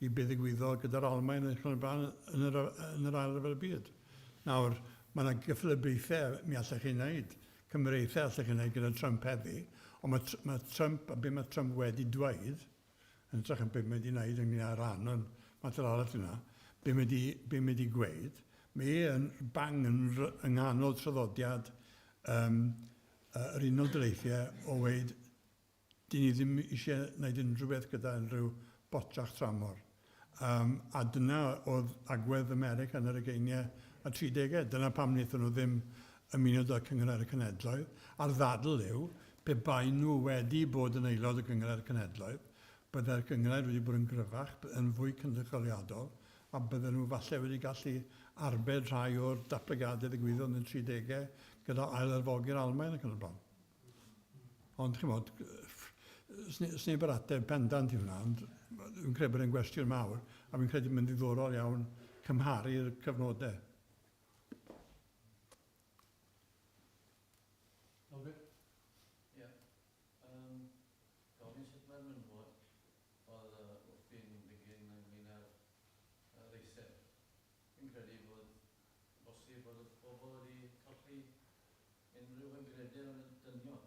i be ddigwyddodd gyda'r Almaen yn yr ail ryfel byd. Nawr, mae yna gyffredinaethau mi allech chi wneud, cymreithau allech chi wneud gyda Trump heddi, ond mae Trump, a be mae Trump wedi dweud, yn trach yn beth mae wedi wneud ynglyn â'r rhan, ond mae Darlith yna, be mae wedi gweud, mae yn bang yn nghanol traddodiad yr Unol Daleithiau o weid, dyn ni ddim eisiau gwneud unrhyw beth gyda unrhyw botach tramor. A dyna oedd agwedd America yn yr ugeiniau a 30au. Dyna pam wnaethon nhw ddim ymuno â cyngor y cenhedloedd. A'r ddadl yw, pe bai nhw wedi bod yn aelod o gyngor y cenhedloedd, byddai'r gyngor wedi bod yn gryfach, yn fwy cynrychioliadol, a bydden nhw falle wedi gallu arbed rhai o'r datblygiadau ddigwyddodd yn y 30au gyda ail arfogi'r Almaen ac yn y blaen. Ond chi'n modd, sneb yr ateb pendant i hwnna, ond dwi'n credu bod e'n gwestiwn mawr, a fi'n credu mynd ddiddorol iawn cymharu'r cyfnodau. Gofyn sut mae'n mynd fod, oedd wrth fi'n digyn ynglyn â'r reisau. Fi'n credu bod bosib bod y bobl wedi colli unrhyw ymgredir yn y dynion.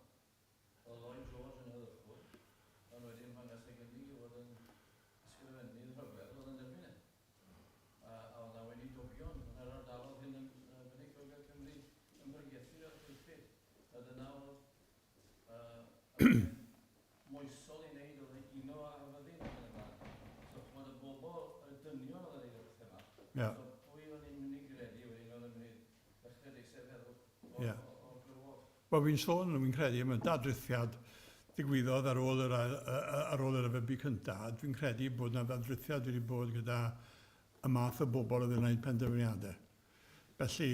Oedd Lloyd George yn heddychwr, ond wedyn pan gas ei gynnig i fod yn ysgrifennu'r rhyfel, oedd yn derbyn e. A oedd na wedi dogion yn yr ardalodd hyn yn fynig Gogledd Cymru yn bregethu ar y ffeithfyd. A dyna oedd moesol i wneud oedd uno a fyddin yn y blaen. So, mae y bobl, y dynion oedd yn ei wrth yma. So, pwy o'n i'n mynd i gredu wedyn oedd yn mynd i ddechrau deisau feddwl o glywod. Wel, fi'n sôn, fi'n credu, am y dadrithiad ddigwyddodd ar ôl yr ryfel byd cyntaf. Dwi'n credu bod yna dadrithiad wedi bod gyda y math o bobl oedd yn gwneud penderfyniadau. Felly,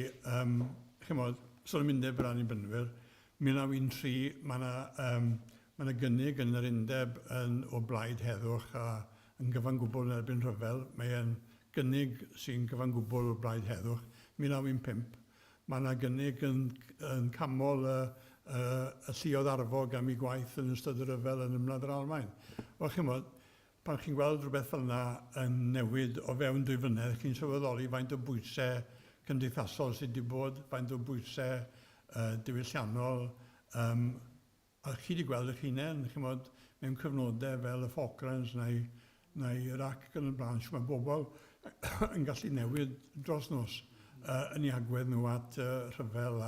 chi'n modd, sôn yn mynd bran i bynwyr, 1903, mae yna gynnig yn yr undeb o blaid heddwch a yn gyfan gwbl yn erbyn rhyfel. Mae e'n gynnig sy'n gyfan gwbl o blaid heddwch. 1905, mae yna gynnig yn camol y lluodd arfog am ei gwaith yn ystod y rhyfel yn ymladd yr Almaen. Wel, chi'n modd, pan chi'n gweld rhywbeth fel yna yn newid o fewn 2 flynedd, chi'n sylweddoli faint o bwysau cymdeithasol sydd wedi bod, faint o bwysau diwylliannol, a chi wedi gweld eich hunain, mewn cyfnodau fel y Falklands neu Iraq yn y blaen, mae bobl yn gallu newid dros nos yn ei agwedd nhw at rhyfel a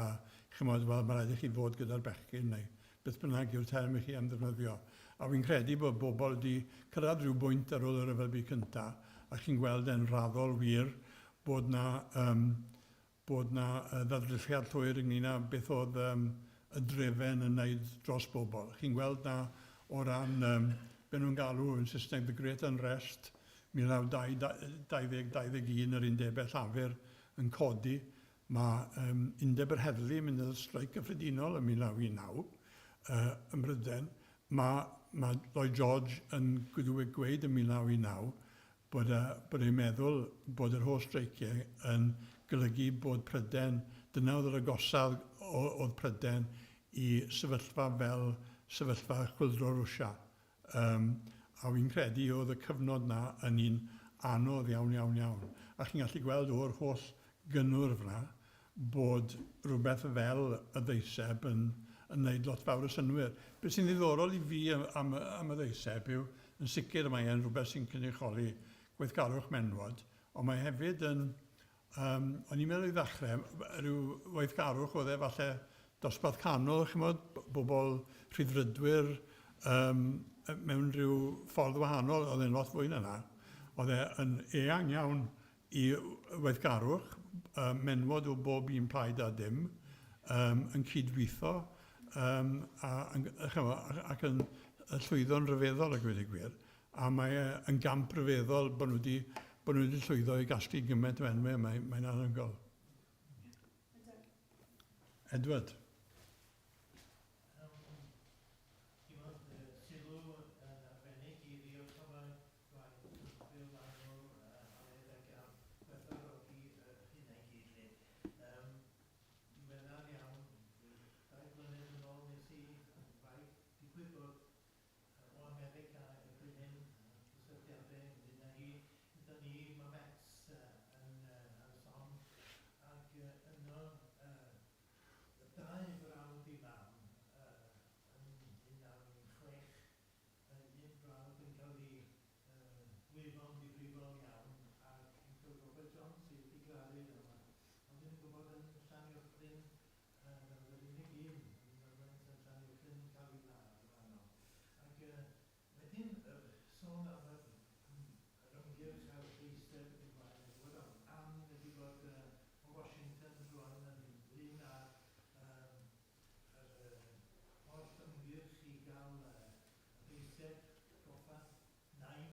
wel, mae rhaid i chi fod gyda'r bechgyn neu beth bynnag yw'r term i chi am ddefnyddio. A fi'n credu bod bobl wedi cyrraedd rhyw bwynt ar ôl y rhyfel byd cyntaf a chi'n gweld e'n raddol wir bod na ddadlithiad llwyr ynglyn â beth oedd y drefen yn wneud dros bobl. Chi'n gweld na o ran be nhw'n galw yn Saesneg The Great Unrest 1920-21 yr undebau llafur yn codi. Mae undeb yr heddlu yn mynd yn streic gyffredinol yn 1919 ym Mhryden. Mae Lloyd George yn gweud yn 1919 bod e'n meddwl bod yr holl streiciau yn golygu bod Prydain, dyna oedd yr agosaf oedd Prydain i sefyllfa fel sefyllfa chwyldro Rwsia. A fi'n credu oedd y cyfnod na yn un anodd iawn. A chi'n gallu gweld o'r holl gynnwrf yna bod rhywbeth fel y ddeiseb yn wneud lot fawr o synwyr. Beth sy'n ddiddorol i fi am y ddeiseb yw, yn sicr mae e'n rhywbeth sy'n cynrychioli gweithgarwch menwod, ond mae hefyd yn, o'n i'n meddwl i ddechrau, rhyw weithgarwch oedd e falle dosbarth canol, bobl rhyddfrydwyr mewn rhyw ffordd wahanol, oedd e'n lot fwy na yna. Oedd e'n eang iawn i weithgarwch, menwod o bob un plaid a dim, yn cydweithio ac yn llwyddo'n rhyfeddol a gweud y gwir. A mae yn gamp rhyfeddol bod nhw wedi llwyddo i gasglu gymaint o enwau, mae'n anhygoel. Edward. Washington,